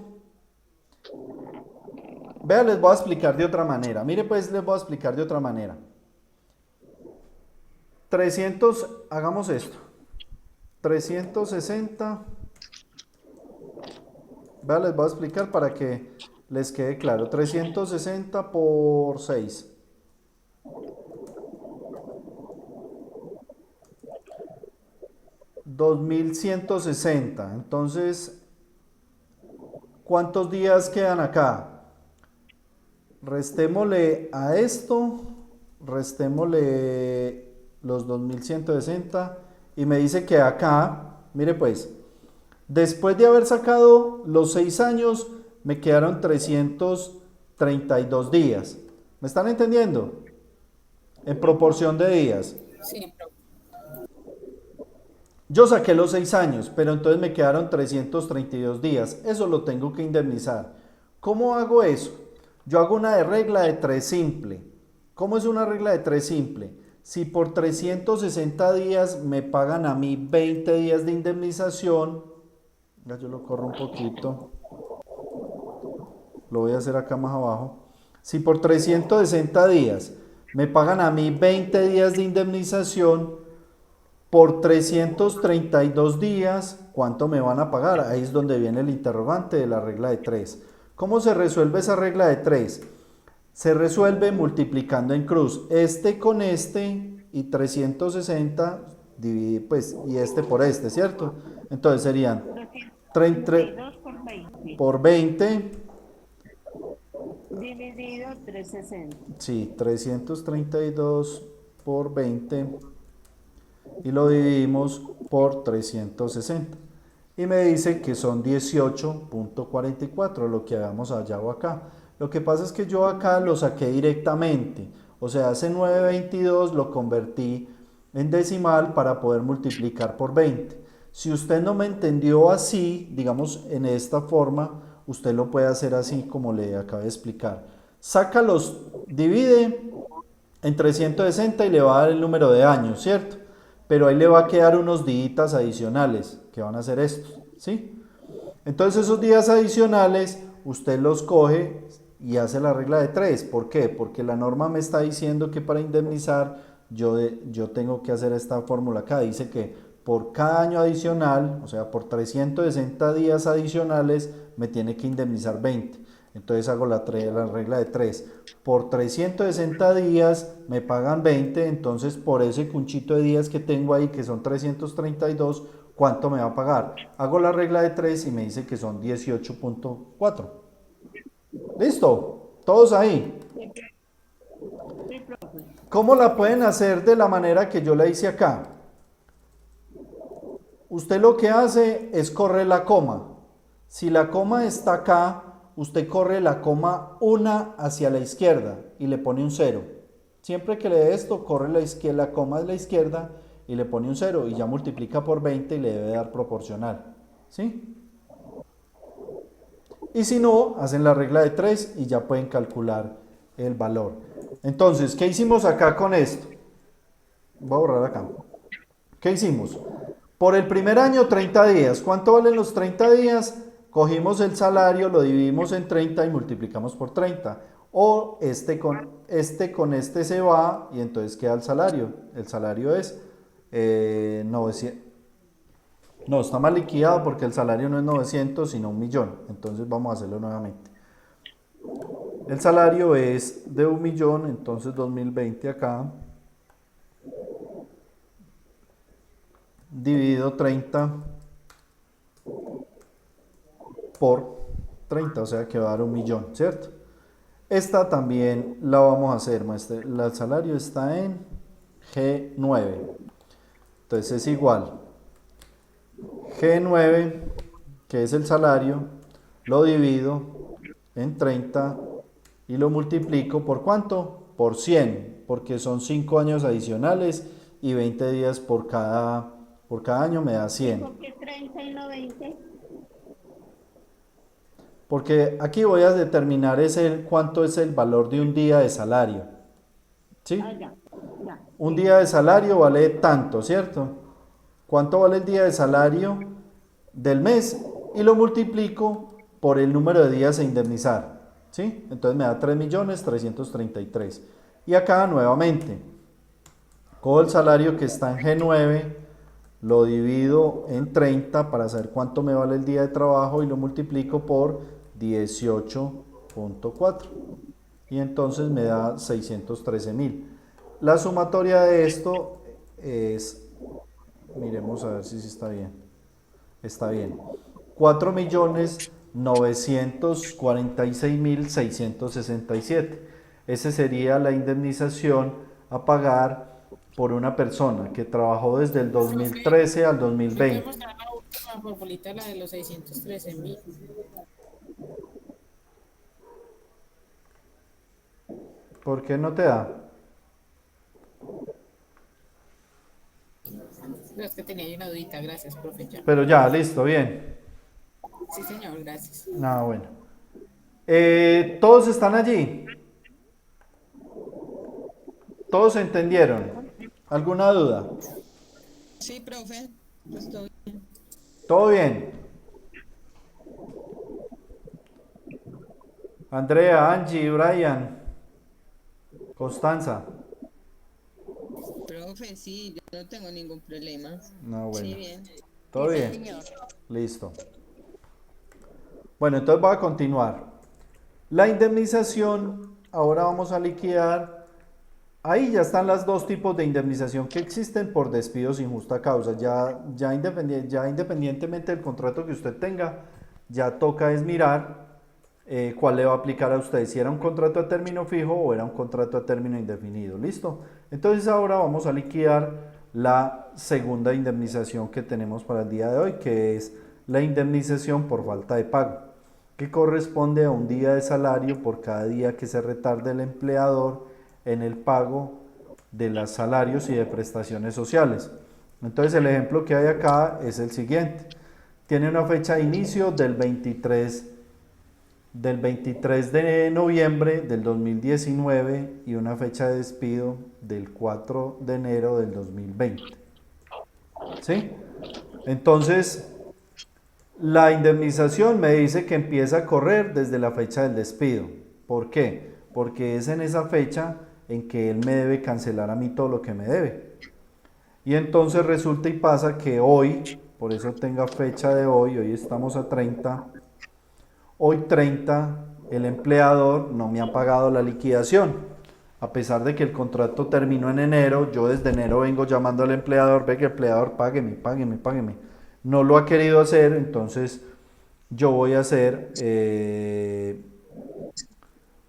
Speaker 1: vea, les voy a explicar de otra manera. Mire, pues les voy a explicar de otra manera. 300, hagamos esto. 360. Vea, les voy a explicar para que les quede claro. 360 por 6. 2160. Entonces, ¿cuántos días quedan acá? Restémosle a esto, restémosle los 2160 y me dice que acá, mire pues, después de haber sacado los 6 años, me quedaron 332 días. ¿Me están entendiendo? En proporción de días.
Speaker 2: Sí,
Speaker 1: Yo saqué los 6 años, pero entonces me quedaron 332 días. Eso lo tengo que indemnizar. ¿Cómo hago eso? Yo hago una regla de 3 simple. ¿Cómo es una regla de 3 simple? Si por 360 días me pagan a mí 20 días de indemnización, ya yo lo corro un poquito, lo voy a hacer acá más abajo. Si por 360 días me pagan a mí 20 días de indemnización, por 332 días, ¿cuánto me van a pagar? Ahí es donde viene el interrogante de la regla de 3. ¿Cómo se resuelve esa regla de 3? Se resuelve multiplicando en cruz este con este y 360 pues, y este por este, ¿cierto? Entonces serían
Speaker 5: 332 por 20.
Speaker 1: por 20.
Speaker 5: Dividido 360.
Speaker 1: Sí, 332 por 20 y lo dividimos por 360 y me dice que son 18.44 lo que habíamos hallado acá. Lo que pasa es que yo acá lo saqué directamente, o sea, ese 922 lo convertí en decimal para poder multiplicar por 20. Si usted no me entendió así, digamos en esta forma, usted lo puede hacer así como le acabé de explicar. Divide en 360 y le va a dar el número de años, ¿cierto? Pero ahí le va a quedar unos días adicionales que van a ser estos, ¿sí? Entonces esos días adicionales usted los coge y hace la regla de 3. ¿Por qué? Porque la norma me está diciendo que para indemnizar yo tengo que hacer esta fórmula acá. Dice que por cada año adicional, o sea, por 360 días adicionales, me tiene que indemnizar 20. Entonces hago la regla de 3. Por 360 días me pagan 20, entonces por ese cunchito de días que tengo ahí, que son 332, ¿cuánto me va a pagar? Hago la regla de 3 y me dice que son 18.4. ¿Listo? ¿Todos ahí? ¿Cómo la pueden hacer de la manera que yo la hice acá? Usted lo que hace es correr la coma. Si la coma está acá, usted corre la coma una hacia la izquierda y le pone un 0. Siempre que le dé esto, corre la coma de la izquierda y le pone un 0 y ya multiplica por 20 y le debe dar proporcional. ¿Sí? Y si no, hacen la regla de 3 y ya pueden calcular el valor. Entonces, ¿qué hicimos acá con esto? Voy a borrar acá. ¿Qué hicimos? Por el primer año, 30 días. ¿Cuánto valen los 30 días? Cogimos el salario, lo dividimos en 30 y multiplicamos por 30. O este con este se va y entonces queda el salario. El salario es 900. No, está mal liquidado porque el salario no es 900 sino 1.000.000. Entonces vamos a hacerlo nuevamente. El salario es de 1.000.000, entonces 2020 acá. Dividido 30 por 30, o sea que va a dar 1.000.000, ¿cierto? Esta también la vamos a hacer, maestra. El salario está en G9. Entonces es igual. G9, que es el salario, lo divido en 30 y lo multiplico por ¿cuánto? Por 100, porque son 5 años adicionales y 20 días por cada año me da 100.
Speaker 5: ¿Por qué 30 y no 20?
Speaker 1: Porque aquí voy a determinar cuánto es el valor de un día de salario. ¿Sí?
Speaker 5: Ah, ya, ya.
Speaker 1: Un día de salario vale tanto, ¿cierto? ¿Cuánto vale el día de salario del mes? Y lo multiplico por el número de días a indemnizar, ¿sí? Entonces me da 3.333.000. Y acá nuevamente, cojo el salario que está en G9, lo divido en 30 para saber cuánto me vale el día de trabajo y lo multiplico por 18.4. Y entonces me da 613.000. La sumatoria de esto es, miremos a ver si está bien. Está bien. 4.946.667. Esa sería la indemnización a pagar por una persona que trabajó desde el 2013 al
Speaker 2: ¿Me puede
Speaker 1: 2020.
Speaker 2: mostrar la última formulita, la de los 613.000?
Speaker 1: ¿Por qué no te da?
Speaker 2: No, es que tenía ahí una dudita, gracias, profe. Ya.
Speaker 1: Pero ya, listo, bien.
Speaker 2: Sí, señor, gracias.
Speaker 1: Ah, bueno. ¿Todos están allí? ¿Todos entendieron? ¿Alguna duda?
Speaker 3: Sí, profe. Pues todo bien.
Speaker 1: ¿Todo bien? Andrea, Angie, Brian, Constanza.
Speaker 3: Profe, sí, yo no tengo ningún problema.
Speaker 1: No,
Speaker 3: Sí,
Speaker 1: bueno.
Speaker 3: bien.
Speaker 1: ¿Todo
Speaker 4: Sí,
Speaker 1: bien?
Speaker 4: señor.
Speaker 1: Listo. Bueno, entonces voy a continuar. La indemnización, ahora vamos a liquidar. Ahí ya están los dos tipos de indemnización que existen por despido sin justa causa. Ya independientemente del contrato que usted tenga, ya toca es mirar cuál le va a aplicar a usted, si era un contrato a término fijo o era un contrato a término indefinido. ¿Listo? Entonces ahora vamos a liquidar la segunda indemnización que tenemos para el día de hoy, que es la indemnización por falta de pago, que corresponde a un día de salario por cada día que se retarde el empleador en el pago de los salarios y de prestaciones sociales. Entonces el ejemplo que hay acá es el siguiente. Tiene una fecha de inicio del 23 de noviembre del 2019 y una fecha de despido del 4 de enero del 2020. ¿Sí? Entonces, la indemnización me dice que empieza a correr desde la fecha del despido. ¿Por qué? Porque es en esa fecha en que él me debe cancelar a mí todo lo que me debe. Y entonces resulta y pasa que hoy, por eso tenga fecha de hoy estamos a 30, hoy 30, el empleador no me ha pagado la liquidación. A pesar de que el contrato terminó en enero, yo desde enero vengo llamando al empleador, ve que el empleador págueme, págueme, págueme. No lo ha querido hacer, entonces yo voy a hacer,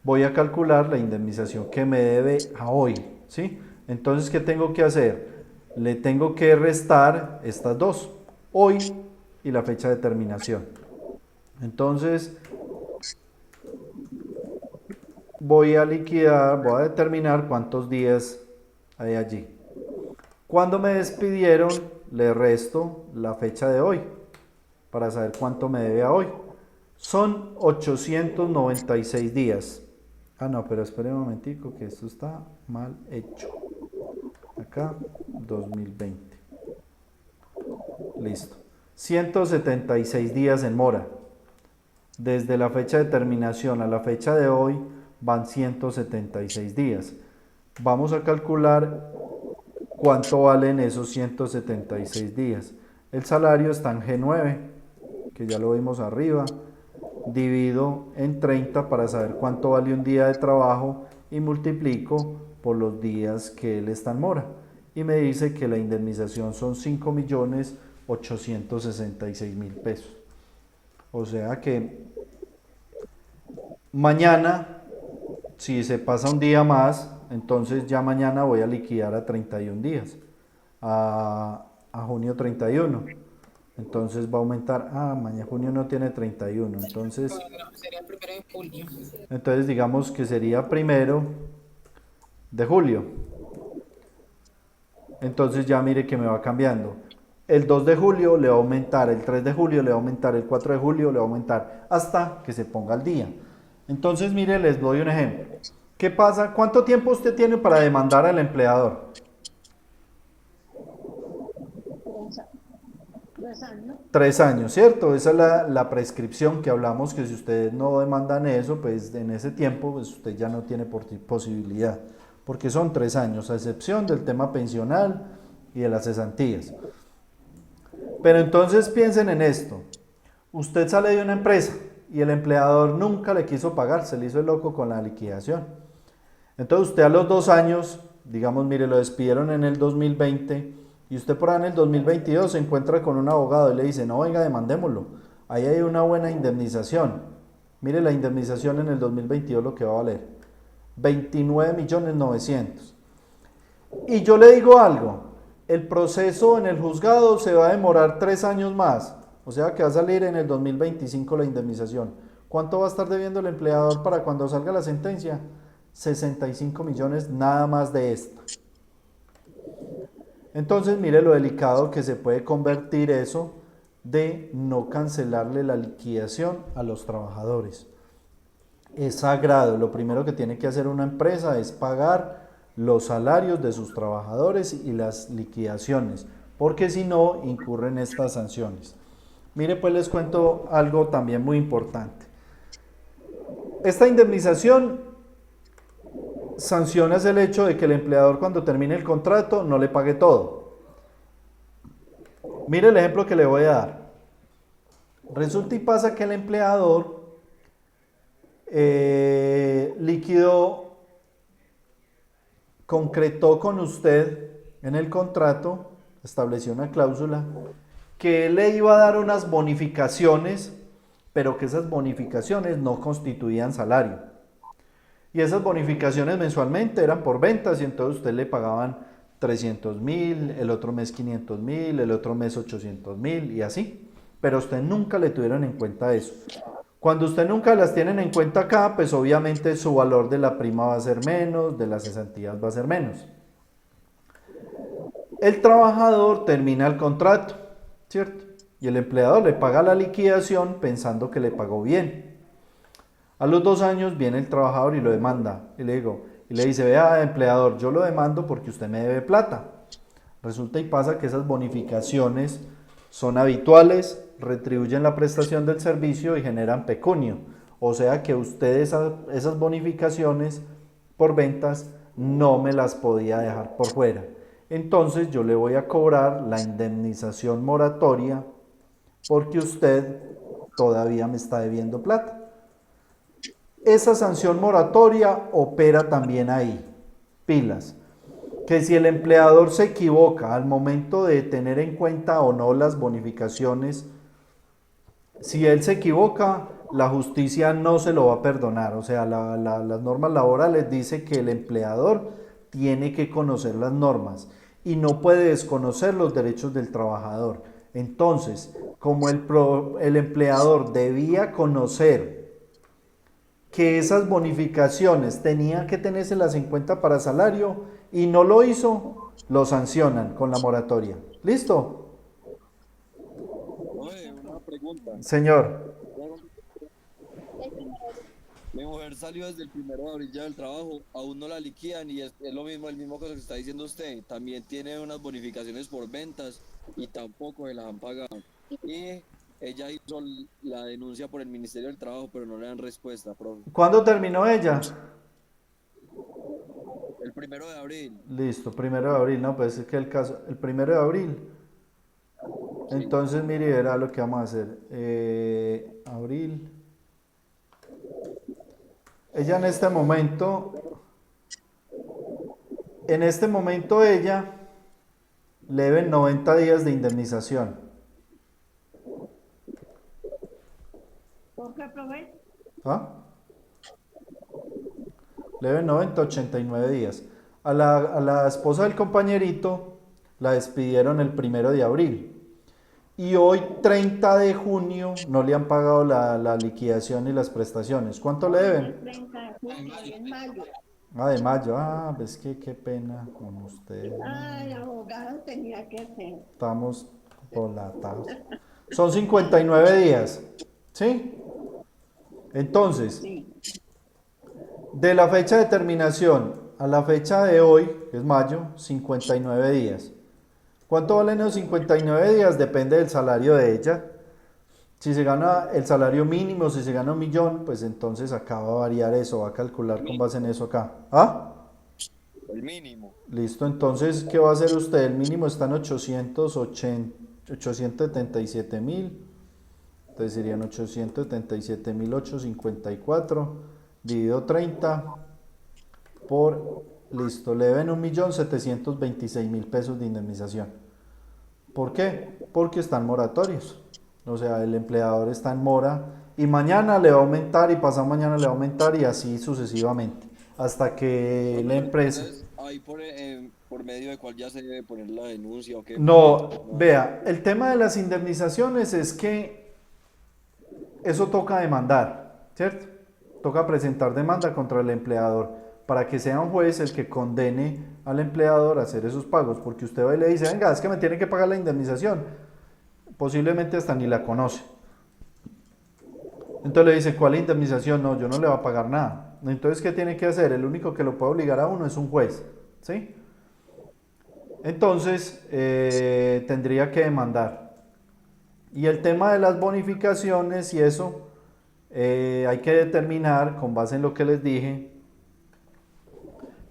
Speaker 1: voy a calcular la indemnización que me debe a hoy, ¿sí? Entonces, ¿qué tengo que hacer? Le tengo que restar estas dos, hoy y la fecha de terminación. Entonces, voy a liquidar, voy a determinar cuántos días hay allí. Cuando me despidieron, le resto la fecha de hoy para saber cuánto me debe a hoy. Son 896 días. Ah, no, pero espere un momentico que esto está mal hecho. Acá, 2020. Listo. 176 días en mora. Desde la fecha de terminación a la fecha de hoy van 176 días. Vamos a calcular cuánto valen esos 176 días. El salario está en G9, que ya lo vimos arriba. Divido en 30 para saber cuánto vale un día de trabajo y multiplico por los días que él está en mora. Y me dice que la indemnización son 5.866.000 pesos. O sea que mañana, si se pasa un día más, entonces ya mañana voy a liquidar a 31 días, a junio 31. Entonces va a aumentar, mañana junio no tiene 31, entonces
Speaker 2: Sería el 1 de julio.
Speaker 1: digamos que sería 1 de julio. Entonces ya mire que me va cambiando. El 2 de julio le va a aumentar, el 3 de julio le va a aumentar, el 4 de julio le va a aumentar, hasta que se ponga al día. Entonces mire, les doy un ejemplo. ¿Qué pasa? ¿Cuánto tiempo usted tiene para demandar al empleador?
Speaker 5: 3 años.
Speaker 1: 3 años, ¿cierto? Esa es la prescripción que hablamos, que si ustedes no demandan eso, pues en ese tiempo pues usted ya no tiene posibilidad, porque son 3 años, a excepción del tema pensional y de las cesantías. Pero entonces piensen en esto, usted sale de una empresa y el empleador nunca le quiso pagar, se le hizo el loco con la liquidación. Entonces usted a los 2 años, digamos, mire, lo despidieron en el 2020 y usted por ahí en el 2022 se encuentra con un abogado y le dice, no, venga, demandémoslo, ahí hay una buena indemnización. Mire la indemnización en el 2022 lo que va a valer, 29.900.000. Y yo le digo algo, el proceso en el juzgado se va a demorar 3 años más, o sea que va a salir en el 2025 la indemnización. ¿Cuánto va a estar debiendo el empleador para cuando salga la sentencia? 65 millones nada más de esta. Entonces mire lo delicado que se puede convertir eso de no cancelarle la liquidación a los trabajadores. Es sagrado, lo primero que tiene que hacer una empresa es pagar los salarios de sus trabajadores y las liquidaciones, porque si no incurren estas sanciones. Mire, pues les cuento algo también muy importante. Esta indemnización sanciona el hecho de que el empleador cuando termine el contrato no le pague todo. Mire el ejemplo que le voy a dar. Resulta y pasa que el empleador liquidó, concretó con usted en el contrato, estableció una cláusula que él le iba a dar unas bonificaciones, pero que esas bonificaciones no constituían salario. Y esas bonificaciones mensualmente eran por ventas y entonces usted le pagaban 300.000, el otro mes 500.000, el otro mes 800.000 y así. Pero usted nunca le tuvieron en cuenta eso. Cuando usted nunca las tienen en cuenta acá, pues obviamente su valor de la prima va a ser menos, de las cesantías va a ser menos. El trabajador termina el contrato, ¿cierto? Y el empleador le paga la liquidación pensando que le pagó bien. A los 2 años viene el trabajador y lo demanda. Y le dice, vea, empleador, yo lo demando porque usted me debe plata. Resulta y pasa que esas bonificaciones son habituales, retribuyen la prestación del servicio y generan pecunio. O sea que usted esas bonificaciones por ventas no me las podía dejar por fuera. Entonces yo le voy a cobrar la indemnización moratoria porque usted todavía me está debiendo plata. Esa sanción moratoria opera también ahí, pilas, que si el empleador se equivoca al momento de tener en cuenta o no las bonificaciones, si él se equivoca, la justicia no se lo va a perdonar. O sea, las normas laborales dicen que el empleador tiene que conocer las normas y no puede desconocer los derechos del trabajador. Entonces, como el empleador debía conocer que esas bonificaciones tenían que tenérselas en cuenta para salario y no lo hizo, lo sancionan con la moratoria. ¿Listo?
Speaker 6: Oye, una pregunta.
Speaker 1: Señor.
Speaker 6: Mi mujer salió desde el 1 de abril ya del trabajo, aún no la liquidan y es lo mismo, el mismo cosa que está diciendo usted. También tiene unas bonificaciones por ventas y tampoco se las han pagado. Y ella hizo la denuncia por el Ministerio del Trabajo, pero no le dan respuesta, profe.
Speaker 1: ¿Cuándo terminó ella?
Speaker 6: El 1 de abril.
Speaker 1: Listo, 1 de abril, no, pues es que el caso, el 1 de abril. Entonces, mire, verá lo que vamos a hacer. Abril. Ella en este momento ella le deben 90 días de indemnización.
Speaker 5: ¿Por qué, profe?
Speaker 1: ¿Ah? Le deben 90, 89 días. A la esposa del compañerito la despidieron el 1 de abril. Y hoy, 30 de junio, no le han pagado la liquidación y las prestaciones. ¿Cuánto le deben?
Speaker 5: El 30 de junio y en mayo.
Speaker 1: Ah, de mayo. Ah, ves que qué pena con usted.
Speaker 5: Ay, abogado tenía que ser.
Speaker 1: Estamos volatados. Son 59 días. ¿Sí? Entonces,
Speaker 5: Sí.
Speaker 1: De la fecha de terminación a la fecha de hoy, que es mayo, 59 días. ¿Cuánto valen los 59 días? Depende del salario de ella. Si se gana el salario mínimo, si se gana 1.000.000, pues entonces acá va a variar eso, va a calcular con base en eso acá. ¿Ah?
Speaker 6: El mínimo.
Speaker 1: Listo, entonces, ¿qué va a hacer usted? El mínimo está en 877.000. Entonces serían 877.854 dividido 30 por, listo, le deben 1.726.000 pesos de indemnización. ¿Por qué? Porque están moratorios. O sea, el empleador está en mora y mañana le va a aumentar y pasado mañana le va a aumentar y así sucesivamente. Hasta que la empresa...
Speaker 6: Entonces, ahí por medio de cuál ya se debe poner la denuncia o qué.
Speaker 1: No, vea, el tema de las indemnizaciones es que eso toca demandar, ¿cierto? Toca presentar demanda contra el empleador para que sea un juez el que condene al empleador a hacer esos pagos, porque usted va y le dice, venga, es que me tiene que pagar la indemnización, posiblemente hasta ni la conoce. Entonces le dice, ¿cuál indemnización? No, yo no le voy a pagar nada. Entonces, ¿qué tiene que hacer? El único que lo puede obligar a uno es un juez, ¿sí? Entonces, tendría que demandar. Y el tema de las bonificaciones y eso, hay que determinar con base en lo que les dije.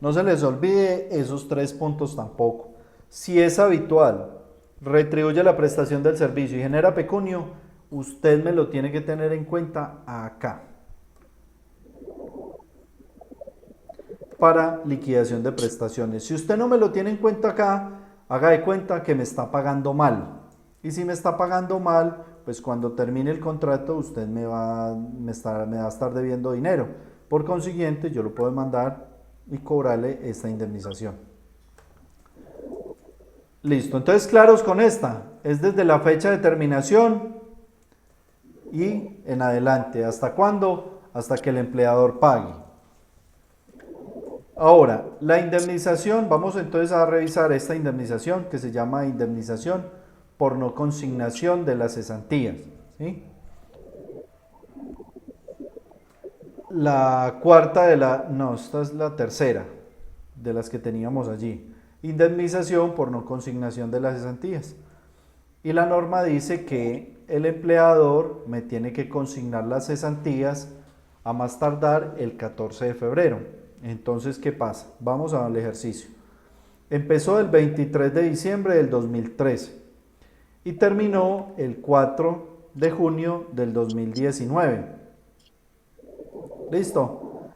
Speaker 1: No se les olvide esos 3 puntos tampoco. Si es habitual, retribuye la prestación del servicio y genera pecunio, usted me lo tiene que tener en cuenta acá. Para liquidación de prestaciones. Si usted no me lo tiene en cuenta acá, haga de cuenta que me está pagando mal. Y si me está pagando mal, pues cuando termine el contrato usted me va a estar debiendo dinero. Por consiguiente, yo lo puedo demandar y cobrarle esta indemnización. Listo, entonces claros con esta. Es desde la fecha de terminación y en adelante. ¿Hasta cuándo? Hasta que el empleador pague. Ahora, la indemnización, vamos entonces a revisar esta indemnización que se llama indemnización por no consignación de las cesantías, ¿sí? La cuarta esta es la tercera de las que teníamos allí. Indemnización por no consignación de las cesantías. Y la norma dice que el empleador me tiene que consignar las cesantías a más tardar el 14 de febrero. Entonces, ¿qué pasa? Vamos al ejercicio. Empezó el 23 de diciembre del 2013 y terminó el 4 de junio del 2019. ¿Listo?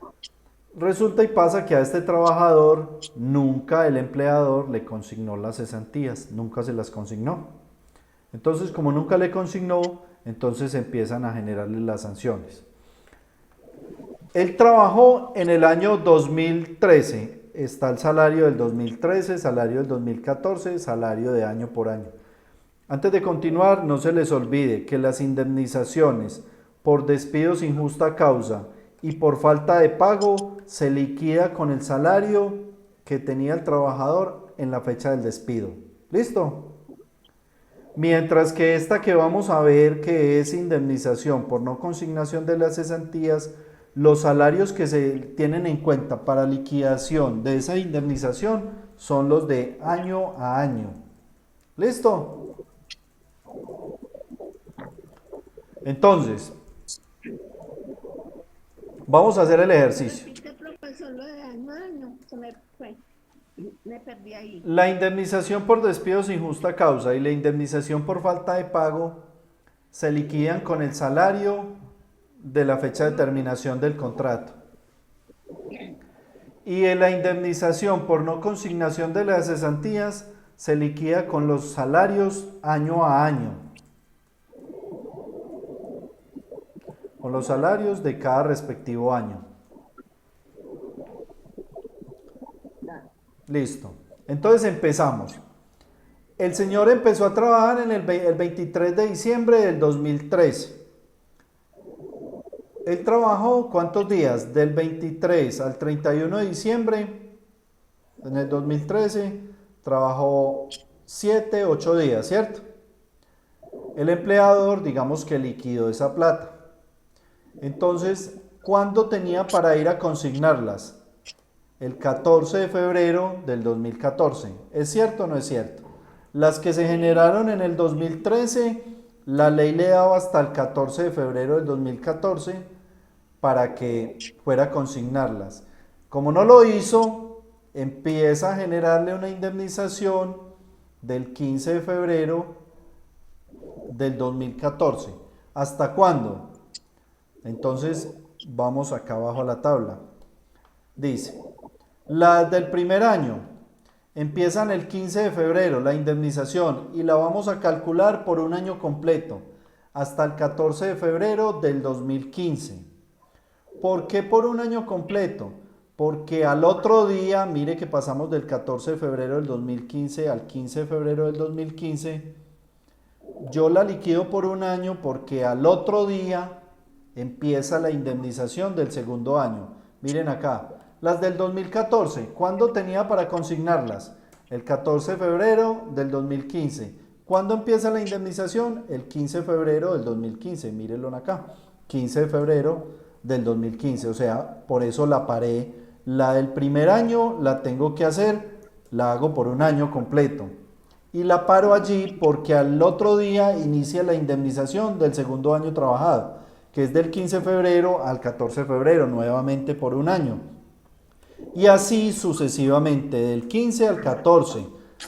Speaker 1: Resulta y pasa que a este trabajador nunca el empleador le consignó las cesantías, nunca se las consignó. Entonces, como nunca le consignó, entonces empiezan a generarle las sanciones. Él trabajó en el año 2013, está el salario del 2013, salario del 2014, salario de año por año. Antes de continuar, no se les olvide que las indemnizaciones por despido sin justa causa y por falta de pago se liquida con el salario que tenía el trabajador en la fecha del despido. ¿Listo? Mientras que esta que vamos a ver, que es indemnización por no consignación de las cesantías, los salarios que se tienen en cuenta para liquidación de esa indemnización son los de año a año. ¿Listo? Entonces, vamos a hacer el ejercicio.
Speaker 5: Repite, profesor, lo de año a año, se me fue. Me perdí ahí.
Speaker 1: La indemnización por despido sin justa causa y la indemnización por falta de pago se liquidan con el salario de la fecha de terminación del contrato. Y la indemnización por no consignación de las cesantías se liquida con los salarios año a año. Con los salarios de cada respectivo año. Listo. Entonces empezamos. El señor empezó a trabajar en el 23 de diciembre del 2013. Él trabajó, ¿cuántos días? Del 23 al 31 de diciembre, en el 2013, trabajó 7, 8 días, ¿cierto? El empleador, digamos que liquidó esa plata. Entonces, ¿cuándo tenía para ir a consignarlas? El 14 de febrero del 2014. ¿Es cierto o no es cierto? Las que se generaron en el 2013, la ley le daba hasta el 14 de febrero del 2014 para que fuera a consignarlas. Como no lo hizo, empieza a generarle una indemnización del 15 de febrero del 2014. ¿Hasta cuándo? Entonces vamos acá abajo a la tabla. Dice, las del primer año empiezan el 15 de febrero, la indemnización, y la vamos a calcular por un año completo, hasta el 14 de febrero del 2015. ¿Por qué por un año completo? Porque al otro día, mire que pasamos del 14 de febrero del 2015 al 15 de febrero del 2015, yo la liquido por un año porque al otro día empieza la indemnización del segundo año. Miren acá, las del 2014, ¿cuándo tenía para consignarlas? El 14 de febrero del 2015. ¿Cuándo empieza la indemnización? El 15 de febrero del 2015, mírenlo acá, 15 de febrero del 2015, o sea, por eso la paré. La del primer año la tengo que hacer, la hago por un año completo. Y la paro allí porque al otro día inicia la indemnización del segundo año trabajado, que es del 15 de febrero al 14 de febrero, nuevamente por un año. Y así sucesivamente, del 15 al 14.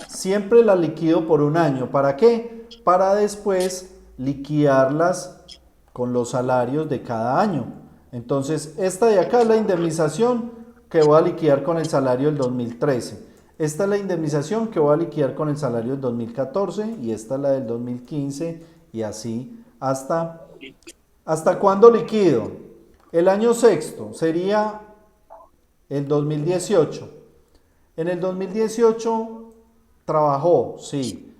Speaker 1: Siempre la liquido por un año. ¿Para qué? Para después liquidarlas con los salarios de cada año. Entonces, esta de acá es la indemnización que voy a liquidar con el salario del 2013. Esta es la indemnización que voy a liquidar con el salario del 2014 y esta es la del 2015 y así ¿hasta cuándo liquido? El año sexto sería el 2018. En el 2018 trabajó, sí.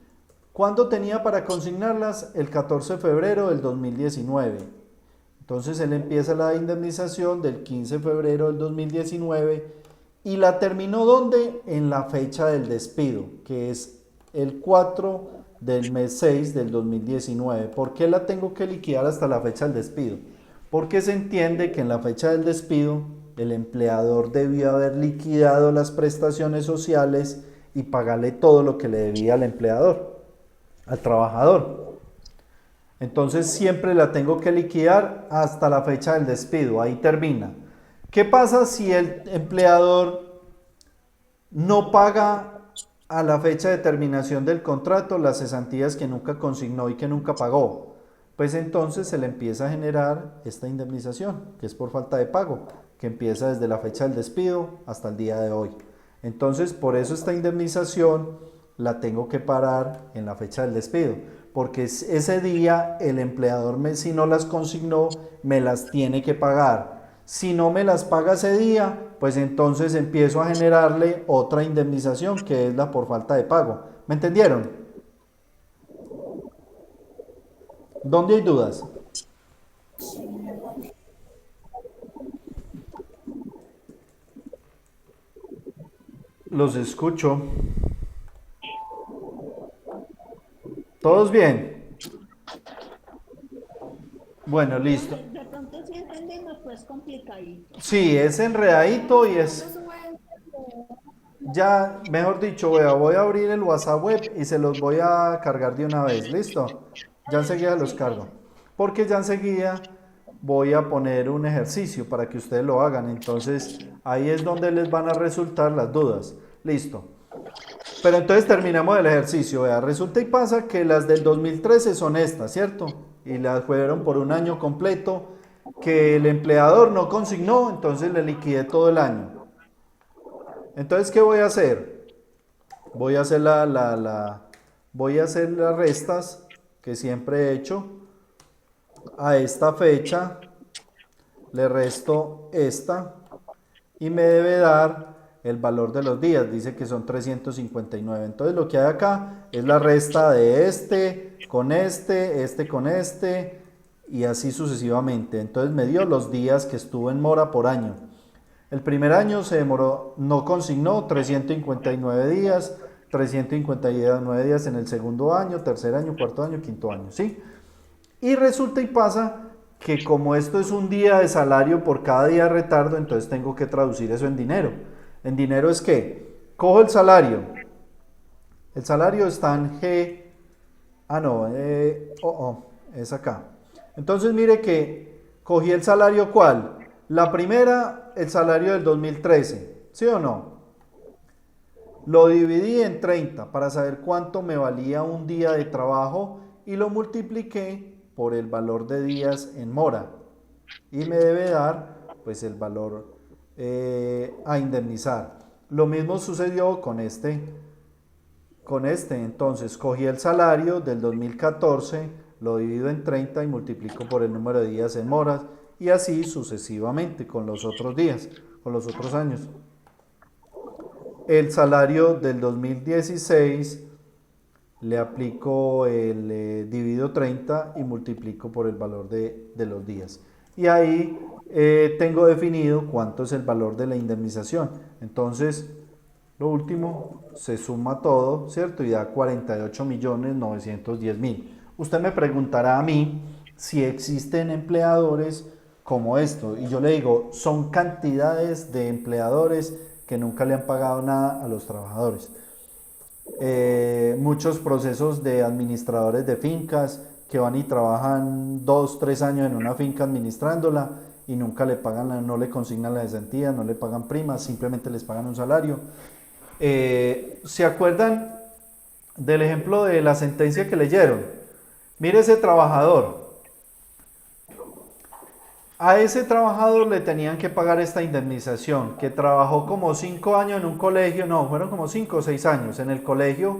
Speaker 1: ¿Cuándo tenía para consignarlas? El 14 de febrero del 2019. Entonces él empieza la indemnización del 15 de febrero del 2019 y la terminó ¿dónde? En la fecha del despido, que es el 4 del mes 6 del 2019. ¿Por qué la tengo que liquidar hasta la fecha del despido? Porque se entiende que en la fecha del despido el empleador debió haber liquidado las prestaciones sociales y pagarle todo lo que le debía al empleador, al trabajador. Entonces siempre la tengo que liquidar hasta la fecha del despido, ahí termina. ¿Qué pasa si el empleador no paga a la fecha de terminación del contrato las cesantías que nunca consignó y que nunca pagó? Pues entonces se le empieza a generar esta indemnización, que es por falta de pago, que empieza desde la fecha del despido hasta el día de hoy. Entonces, por eso esta indemnización la tengo que parar en la fecha del despido, porque ese día el empleador, si no las consignó, me las tiene que pagar. Si no me las paga ese día, pues entonces empiezo a generarle otra indemnización, que es la por falta de pago. ¿Me entendieron? ¿Dónde hay dudas? Los escucho. ¿Todos bien? Bueno, listo.
Speaker 5: De pronto sí entendimos, pues complicadito.
Speaker 1: Sí, es enredadito y es... Ya, mejor dicho, voy a abrir el WhatsApp web y se los voy a cargar de una vez, ¿listo? Ya enseguida los cargo. Porque ya enseguida voy a poner un ejercicio para que ustedes lo hagan. Entonces, ahí es donde les van a resultar las dudas. Listo. Pero entonces terminamos el ejercicio. Vea, resulta y pasa que las del 2013 son estas, ¿cierto? Y las fueron por un año completo que el empleador no consignó, entonces le liquidé todo el año. Entonces, ¿qué voy a hacer? Voy a hacer voy a hacer las restas que siempre he hecho. A esta fecha le resto esta y me debe dar el valor de los días. Dice que son 359. Entonces lo que hay acá es la resta de este con este con este y así sucesivamente. Entonces me dio los días que estuvo en mora por año. El primer año se demoró, no consignó 359 días, 359 días en el segundo año, tercer año, cuarto año, quinto año, ¿sí? Y resulta y pasa que como esto es un día de salario por cada día de retardo, entonces tengo que traducir eso en dinero. En dinero es que cojo el salario está en G, es acá. Entonces mire que cogí el salario ¿cuál? La primera, el salario del 2013, ¿sí o no? Lo dividí en 30 para saber cuánto me valía un día de trabajo y lo multipliqué por el valor de días en mora. Y me debe dar pues el valor a indemnizar. Lo mismo sucedió con entonces cogí el salario del 2014, lo divido en 30 y multiplico por el número de días en moras y así sucesivamente con los otros días, con los otros años. El salario del 2016 le aplico divido 30 y multiplico por el valor de los días. Y ahí tengo definido cuánto es el valor de la indemnización. Entonces, lo último se suma todo, ¿cierto? Y da 48.910.000. Usted me preguntará a mí si existen empleadores como esto. Y yo le digo, son cantidades de empleadores que nunca le han pagado nada a los trabajadores. Muchos procesos de administradores de fincas que van y trabajan 2, 3 años en una finca administrándola y nunca le pagan, no le consignan la cesantía, no le pagan primas, simplemente les pagan un salario. ¿Se acuerdan del ejemplo de la sentencia que leyeron? Mire ese trabajador. A ese trabajador le tenían que pagar esta indemnización, que trabajó como 5 años en un colegio, no, fueron como 5 o 6 años en el colegio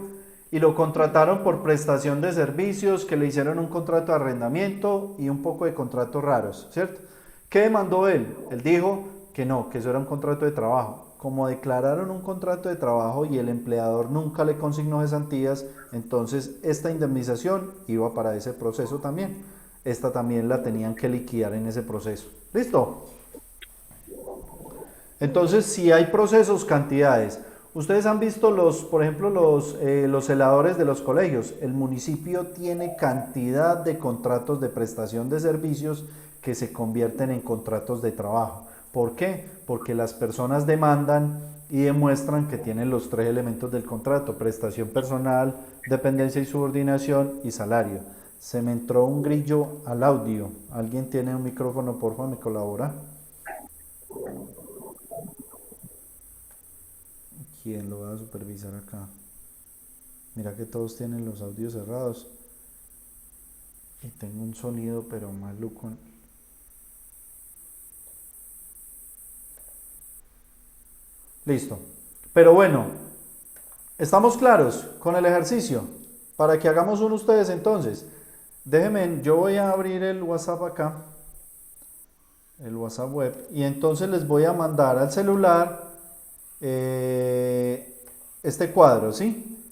Speaker 1: y lo contrataron por prestación de servicios, que le hicieron un contrato de arrendamiento y un poco de contratos raros, ¿cierto? ¿Qué demandó él? Él dijo que no, que eso era un contrato de trabajo. Como declararon un contrato de trabajo y el empleador nunca le consignó cesantías, entonces esta indemnización iba para ese proceso también. Esta también la tenían que liquidar en ese proceso. ¿Listo? Entonces, si hay procesos, cantidades. Ustedes han visto por ejemplo, los celadores de los colegios. El municipio tiene cantidad de contratos de prestación de servicios que se convierten en contratos de trabajo. ¿Por qué? Porque las personas demandan y demuestran que tienen los 3 elementos del contrato: prestación personal, dependencia y subordinación y salario. Se me entró un grillo al audio. ¿Alguien tiene un micrófono, por favor, me colabora? ¿Quién lo va a supervisar acá? Mira que todos tienen los audios cerrados. Y tengo un sonido pero maluco. Listo. Pero bueno, ¿estamos claros con el ejercicio? Para que hagamos uno ustedes entonces. Déjenme, yo voy a abrir el WhatsApp acá. El WhatsApp web. Y entonces les voy a mandar al celular este cuadro, ¿sí?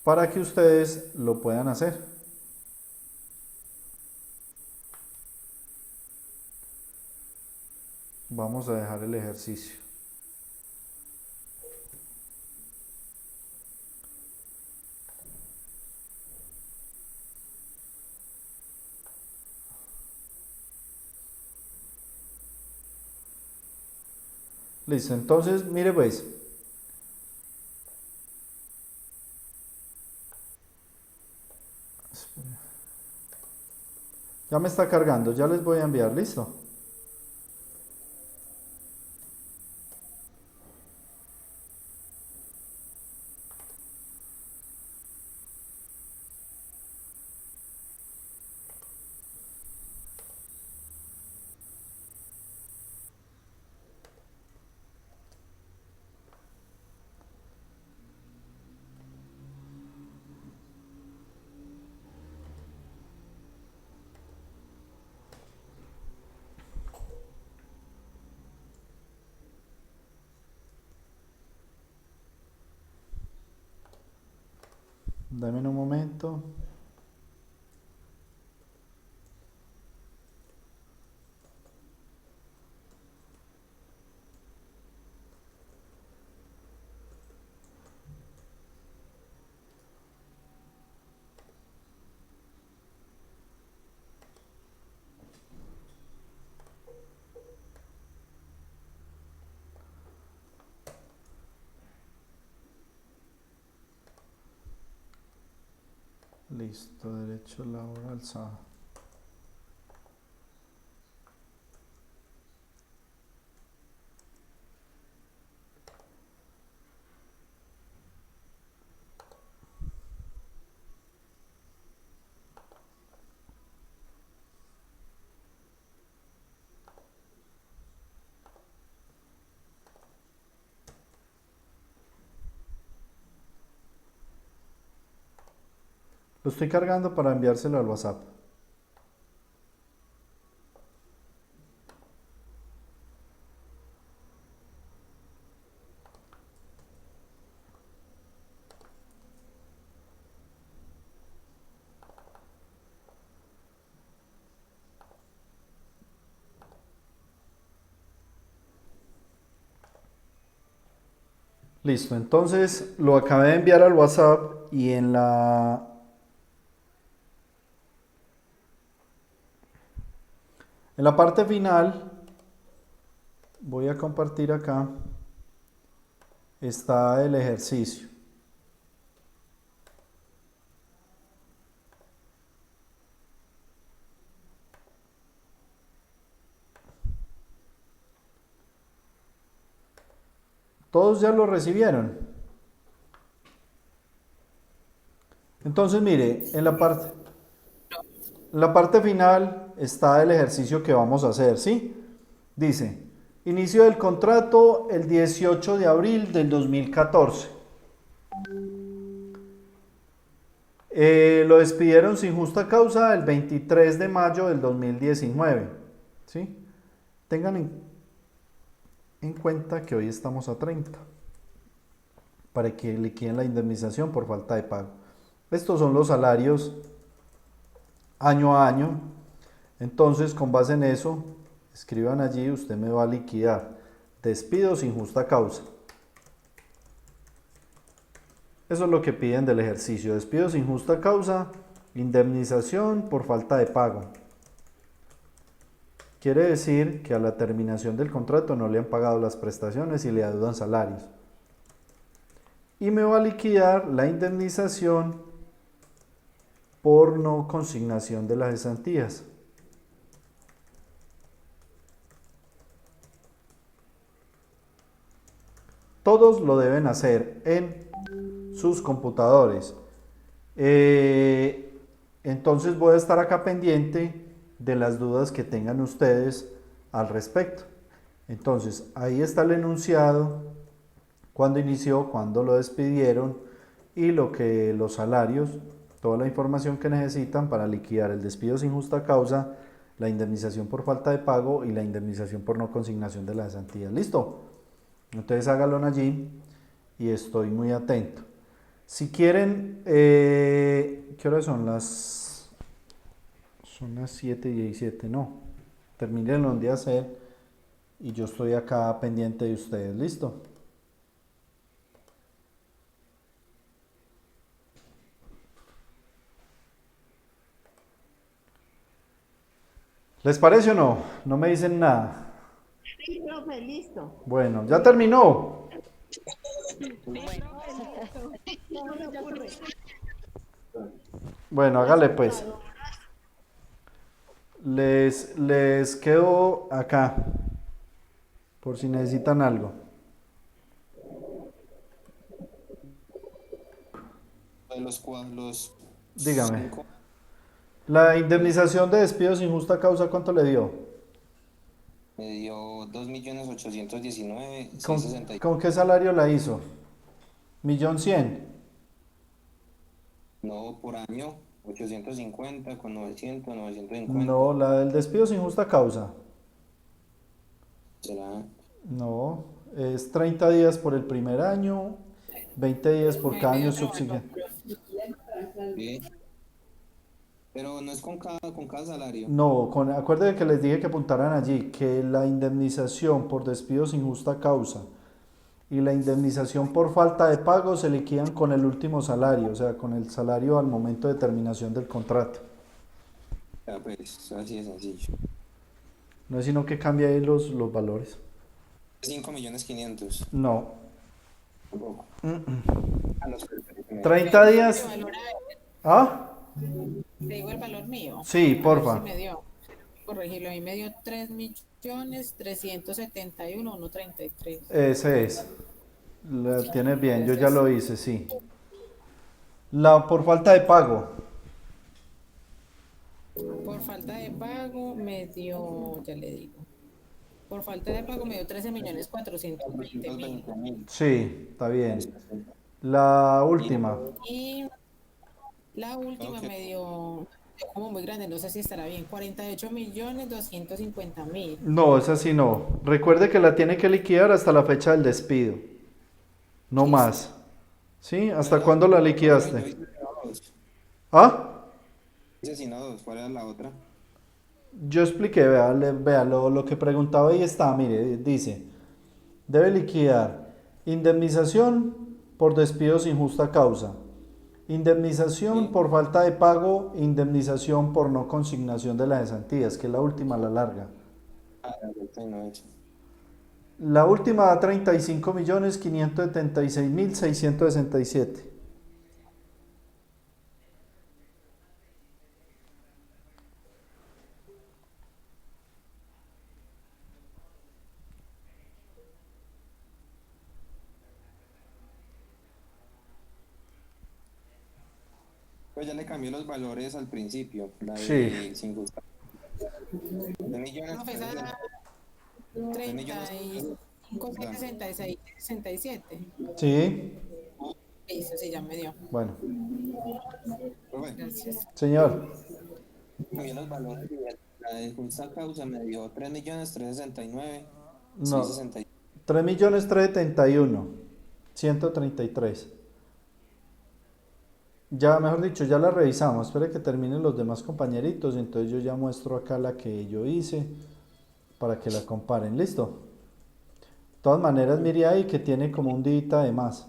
Speaker 1: Para que ustedes lo puedan hacer. Vamos a dejar el ejercicio. Listo, entonces, mire pues. Ya me está cargando, ya les voy a enviar, ¿listo? Dame un momento. Listo, derecho laboral, sábado. Lo estoy cargando para enviárselo al WhatsApp. Listo, entonces lo acabé de enviar al WhatsApp y en la parte final voy a compartir acá, está el ejercicio. ¿Todos ya lo recibieron? Entonces mire, en la parte final está el ejercicio que vamos a hacer, ¿sí? Dice, inicio del contrato el 18 de abril del 2014. Lo despidieron sin justa causa el 23 de mayo del 2019, ¿sí? Tengan en cuenta que hoy estamos a 30 para que liquiden la indemnización por falta de pago. Estos son los salarios año a año. Entonces, con base en eso, escriban allí, usted me va a liquidar despido sin justa causa. Eso es lo que piden del ejercicio: despido sin justa causa, indemnización por falta de pago. Quiere decir que a la terminación del contrato no le han pagado las prestaciones y le adeudan salarios. Y me va a liquidar la indemnización por no consignación de las cesantías. Todos lo deben hacer en sus computadores. Entonces voy a estar acá pendiente de las dudas que tengan ustedes al respecto. Entonces, ahí está el enunciado, cuándo inició, cuándo lo despidieron y los salarios, toda la información que necesitan para liquidar el despido sin justa causa, la indemnización por falta de pago y la indemnización por no consignación de las cesantías. ¿Listo? Entonces háganlo allí y estoy muy atento. Si quieren, ¿qué horas son? Son las 7:17, no. Termínenlo de hacer y yo estoy acá pendiente de ustedes. ¿Listo? ¿Les parece o no? No me dicen nada.
Speaker 5: Sí, profe, listo.
Speaker 1: Bueno, ya terminó. Bueno, hágale pues. Les quedo acá por si necesitan algo.
Speaker 7: Los
Speaker 1: Dígame. La indemnización de despido sin justa causa, ¿cuánto le dio?
Speaker 7: me dio 2.819.660.
Speaker 1: ¿Con qué salario la hizo? ¿1.100.000?
Speaker 7: No, por año, 850 con 900, 950.
Speaker 1: No, la del despido sin justa causa.
Speaker 7: ¿Será?
Speaker 1: No, es 30 días por el primer año, 20 días por cada año subsiguiente.
Speaker 7: Sí. Pero no es con cada salario.
Speaker 1: No, acuérdense que les dije que apuntaran allí que la indemnización por despido sin justa causa y la indemnización por falta de pago se liquidan con el último salario, o sea, con el salario al momento de terminación del contrato.
Speaker 7: Ya, pues, así de sencillo.
Speaker 1: No es sino que cambia ahí los valores.
Speaker 7: 5.500.000.
Speaker 1: No.
Speaker 7: Tampoco. Ah, no, espera,
Speaker 1: 30 días. ¿Ah?
Speaker 2: Te digo el valor mío.
Speaker 1: Sí,
Speaker 2: A ver si
Speaker 1: porfa.
Speaker 2: me dio. Corregirlo, a mí me dio 3.371.133.
Speaker 1: Ese es. La tienes bien, yo ya
Speaker 2: Entonces,
Speaker 1: lo hice, sí. La por falta de pago.
Speaker 2: por falta de pago me dio, ya le digo, por falta de pago me dio 13.420.000.
Speaker 7: 420.000.
Speaker 1: Sí, está bien. La
Speaker 7: Y
Speaker 1: última.
Speaker 2: Y la última
Speaker 7: ok,
Speaker 2: dio como muy grande, no sé si estará bien, 48.250.000.
Speaker 1: No, esa sí no. Recuerde que la tiene que liquidar hasta la fecha del despido. No
Speaker 2: Listo.
Speaker 1: más. ¿Sí?
Speaker 7: ¿cuál es
Speaker 1: ¿Hasta
Speaker 7: la
Speaker 1: cuándo
Speaker 7: otra?
Speaker 1: la
Speaker 7: Profe, yo
Speaker 1: liquidaste?
Speaker 7: hice sino dos.
Speaker 1: ¿Ah?
Speaker 7: Hice sino dos. ¿Cuál era la otra?
Speaker 1: Yo expliqué, vea, vea lo que preguntaba ahí está, mire, dice, debe liquidar indemnización por despido sin justa causa, indemnización
Speaker 7: Sí.
Speaker 1: por falta de pago, indemnización por no consignación de las cesantías, que es la última, la larga.
Speaker 7: Ah, la otra no es.
Speaker 1: La última da 35.576.667.
Speaker 7: Pues ya le cambié los valores al principio. La
Speaker 1: Sí,
Speaker 7: de sin gustar. 3 millones,
Speaker 2: Profe, esa
Speaker 7: 3 millones,
Speaker 2: 35,
Speaker 7: perdón.
Speaker 2: 66, 67.
Speaker 1: sí,
Speaker 2: Listo, sí, ya me dio.
Speaker 1: bueno,
Speaker 7: Profe,
Speaker 2: Gracias.
Speaker 1: señor,
Speaker 7: cambié los valores y la de justa causa me dio 3.369.660.
Speaker 1: no, 3.371.133. Ya, mejor dicho, ya la revisamos. Espere que terminen los demás compañeritos. Entonces yo ya muestro acá la que yo hice para que la comparen. ¿Listo? De todas maneras, mire ahí que tiene como un dita de más.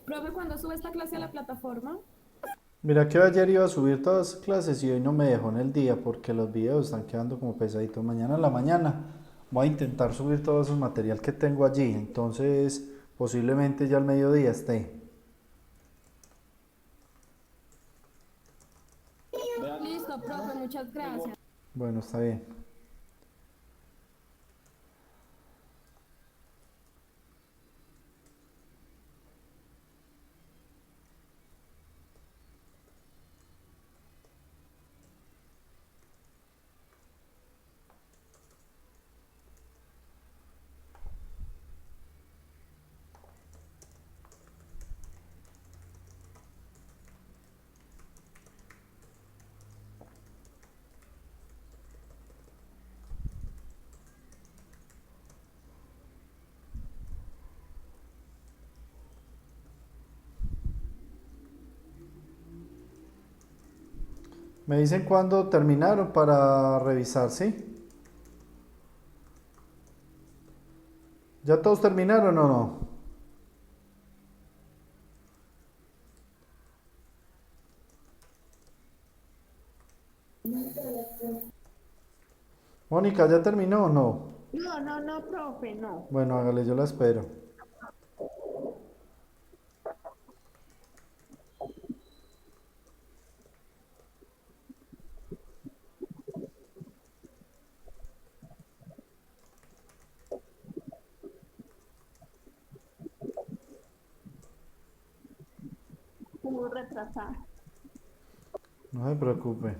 Speaker 8: Profe, ¿cuándo sube esta clase a la plataforma?
Speaker 1: Mira que ayer iba a subir todas las clases y hoy no me dejó en el día porque los videos están quedando como pesaditos. Mañana en la mañana voy a intentar subir todo ese material que tengo allí. Entonces, posiblemente ya al mediodía esté.
Speaker 8: Listo, profe, muchas gracias.
Speaker 1: Bueno, está bien. Me dicen cuándo terminaron para revisar, ¿sí? ¿Ya todos terminaron o no? Mónica, ¿ya terminó o no?
Speaker 5: No, no, no, profe, no.
Speaker 1: Bueno, hágale, yo la espero.
Speaker 5: Muy retrasada.
Speaker 1: No se preocupe.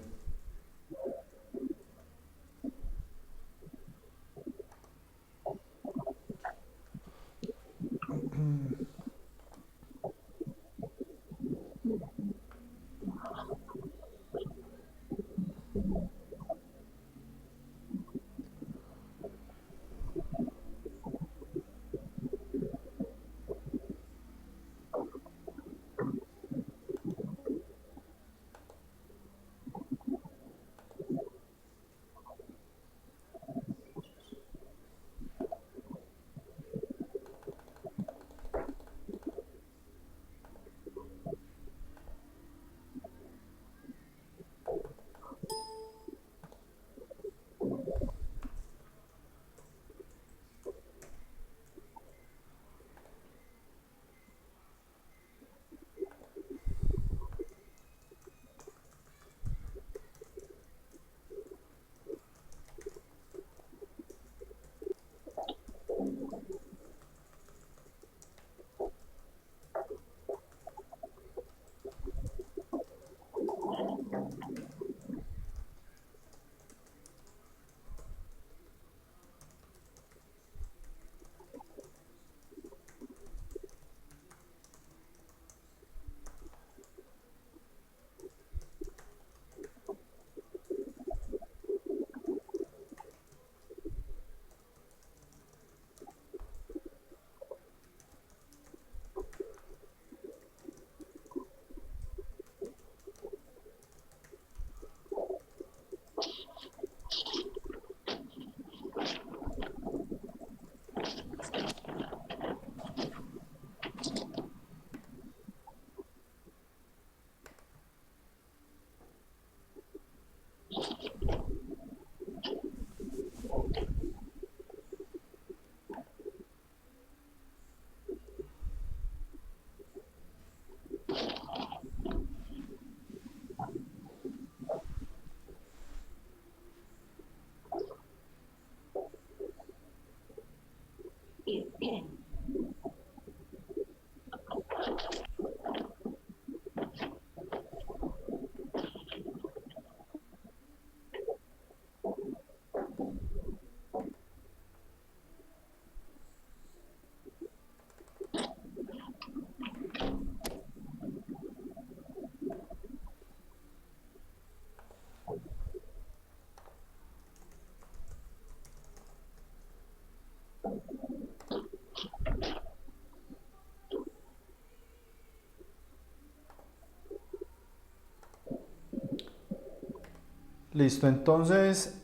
Speaker 1: Listo, entonces,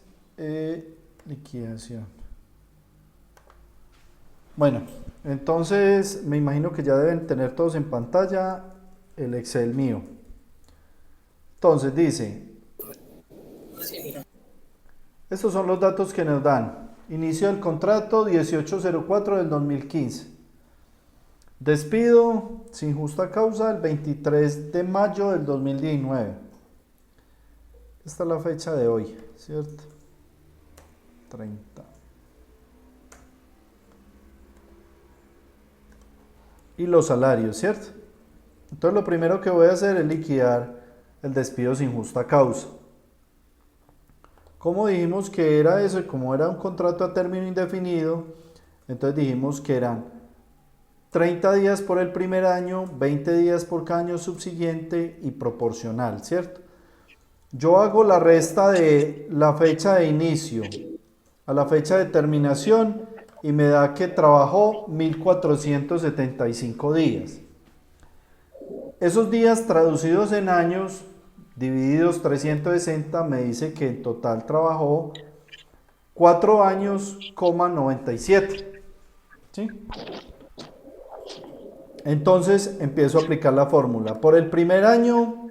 Speaker 1: liquidación. Bueno, entonces me imagino que ya deben tener todos en pantalla el Excel mío. Entonces dice, estos son los datos que nos dan. Inicio del contrato 1804 del 2015. Despido sin justa causa el 23 de mayo del 2019. Esta es la fecha de hoy, ¿cierto? 30. Y los salarios, ¿cierto? Entonces lo primero que voy a hacer es liquidar el despido sin justa causa. Como dijimos que era eso, y como era un contrato a término indefinido, entonces dijimos que eran 30 días por el primer año, 20 días por cada año subsiguiente y proporcional, ¿cierto? Yo hago la resta de la fecha de inicio a la fecha de terminación y me da que trabajó 1475 días. Esos días traducidos en años, divididos 360, me dice que en total trabajó 4 años, 97. ¿Sí? Entonces empiezo a aplicar la fórmula. Por el primer año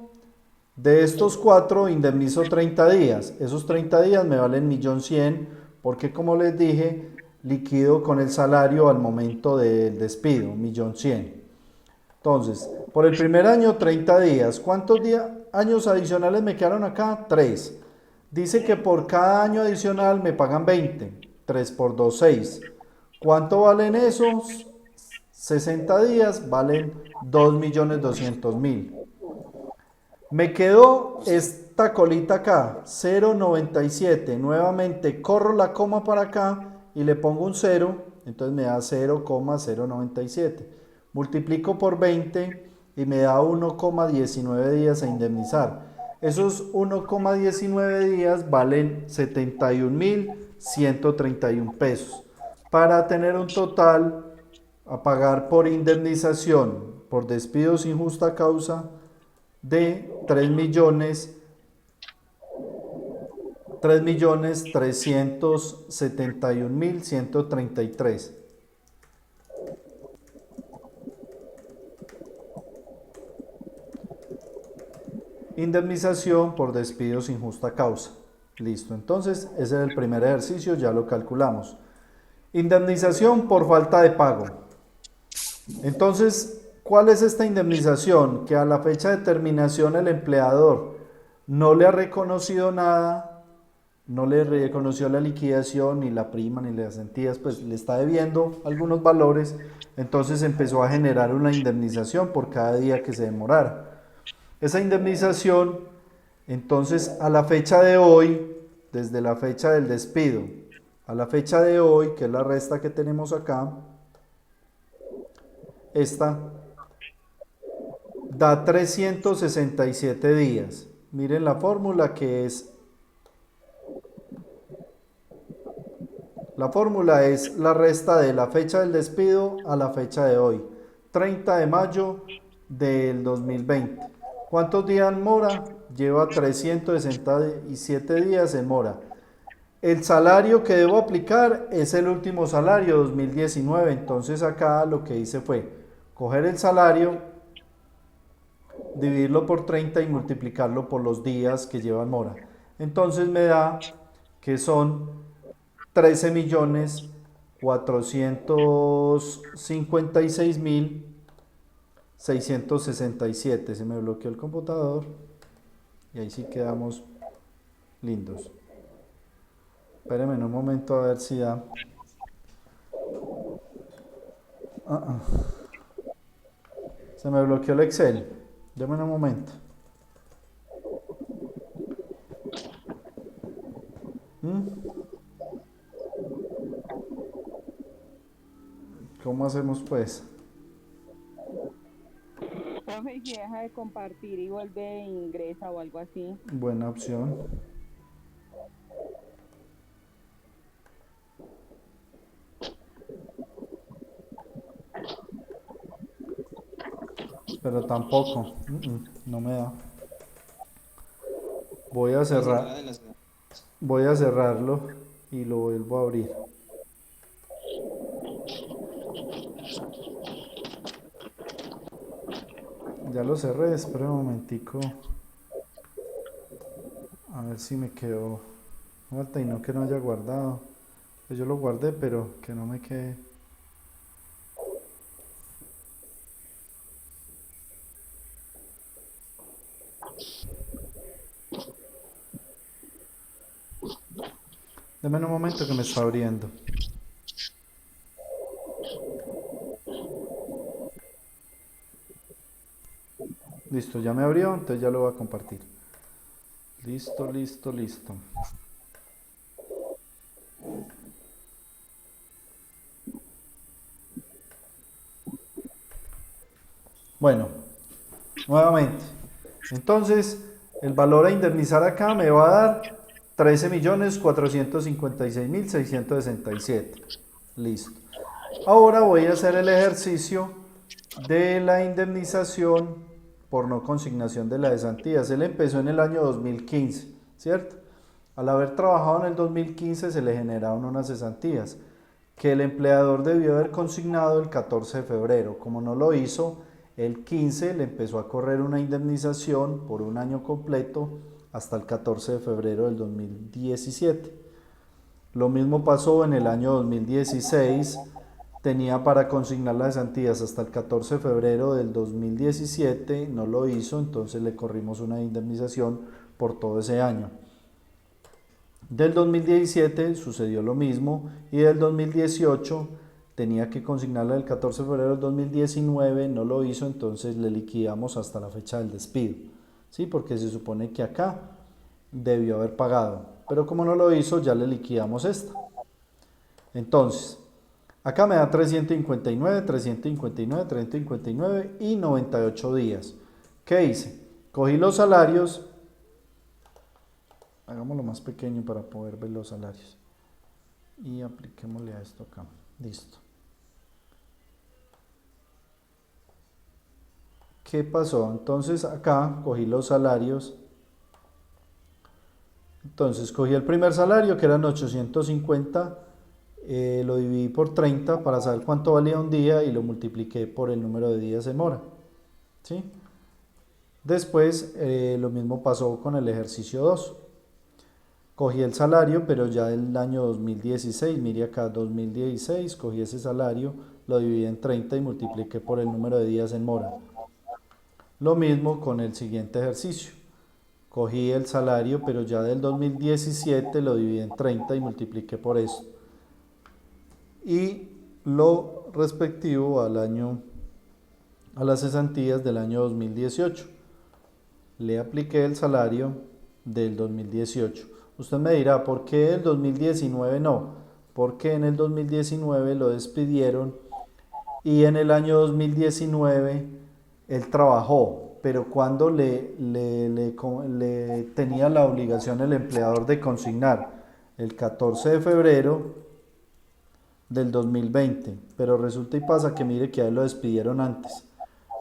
Speaker 1: De estos 4 indemnizo 30 días. Esos 30 días me valen 1.100.000 porque como les dije, liquido con el salario al momento del despido, 1.100.000. Entonces, por el primer año 30 días. ¿Cuántos años adicionales me quedaron acá? 3. Dice que por cada año adicional me pagan 20. 3 por 2, 6. ¿Cuánto valen esos? 60 días valen 2.200.000. Me quedó esta colita acá, 0,97. Nuevamente corro la coma para acá y le pongo un 0, entonces me da 0,097. Multiplico por 20 y me da 1,19 días a indemnizar. Esos 1,19 días valen 71.131 pesos. Para tener un total a pagar por indemnización por despido sin justa causa de 3.371.133. Indemnización por despido sin justa causa. Listo, entonces ese es el primer ejercicio, ya lo calculamos. Indemnización por falta de pago. Entonces, ¿cuál es esta indemnización? Que a la fecha de terminación el empleador no le ha reconocido nada, no le reconoció la liquidación, ni la prima, ni las cesantías, pues le está debiendo algunos valores, entonces empezó a generar una indemnización por cada día que se demorara. Esa indemnización, entonces a la fecha de hoy, desde la fecha del despido, a la fecha de hoy, que es la resta que tenemos acá, esta da 367 días. Miren la fórmula que es, la fórmula es la resta de la fecha del despido a la fecha de hoy, 30 de mayo del 2020. ¿Cuántos días mora? Lleva 367 días en mora. El salario que debo aplicar es el último salario, 2019. Entonces acá lo que hice fue coger el salario, dividirlo por 30 y multiplicarlo por los días que lleva en mora. Entonces me da que son 13.456.667. Se me bloqueó el computador y ahí sí quedamos lindos. Espérenme un momento a ver si da. Se me bloqueó el Excel. Deme un momento. ¿Cómo hacemos pues?
Speaker 4: Profe, si deja de compartir y vuelve e ingresa o algo así.
Speaker 1: Buena opción. Pero tampoco, no me da. Voy a cerrarlo y lo vuelvo a abrir. Ya lo cerré, espera un momentico. A ver si me quedó falta y no que no haya guardado. Pues yo lo guardé, pero que no me quede. Deme un momento que me está abriendo. Listo, ya me abrió, entonces ya lo voy a compartir. Listo, listo, listo. Bueno, nuevamente. Entonces, el valor a indemnizar acá me va a dar 13.456.667. Listo. Ahora voy a hacer el ejercicio de la indemnización por no consignación de las cesantías. Él empezó en el año 2015, ¿cierto? Al haber trabajado en el 2015 se le generaron unas cesantías que el empleador debió haber consignado el 14 de febrero. Como no lo hizo, el 15 le empezó a correr una indemnización por un año completo hasta el 14 de febrero del 2017. Lo mismo pasó en el año 2016, tenía para consignar las cesantías hasta el 14 de febrero del 2017, no lo hizo, entonces le corrimos una indemnización por todo ese año. Del 2017 sucedió lo mismo y del 2018 tenía que consignarla el 14 de febrero del 2019, no lo hizo, entonces le liquidamos hasta la fecha del despido, ¿sí? Porque se supone que acá debió haber pagado, pero como no lo hizo ya le liquidamos esta. Entonces, acá me da 359, 359, 359 y 98 días. ¿Qué hice? Cogí los salarios, hagámoslo más pequeño para poder ver los salarios y apliquémosle a esto acá. Listo. ¿Qué pasó? Entonces acá cogí los salarios. Entonces cogí el primer salario que eran 850, lo dividí por 30 para saber cuánto valía un día y lo multipliqué por el número de días en mora, ¿sí? Después lo mismo pasó con el ejercicio 2. Cogí el salario, pero ya del año 2016, mire acá, 2016, cogí ese salario, lo dividí en 30 y multipliqué por el número de días en mora. Lo mismo con el siguiente ejercicio. Cogí el salario, pero ya del 2017 lo dividí en 30 y multipliqué por eso. Y lo respectivo al año, a las cesantías del año 2018. Le apliqué el salario del 2018. Usted me dirá, ¿por qué el 2019 no? Porque en el 2019 lo despidieron y en el año 2019 él trabajó, pero cuando le tenía la obligación el empleador de consignar el 14 de febrero del 2020, pero resulta y pasa que mire que a él lo despidieron antes,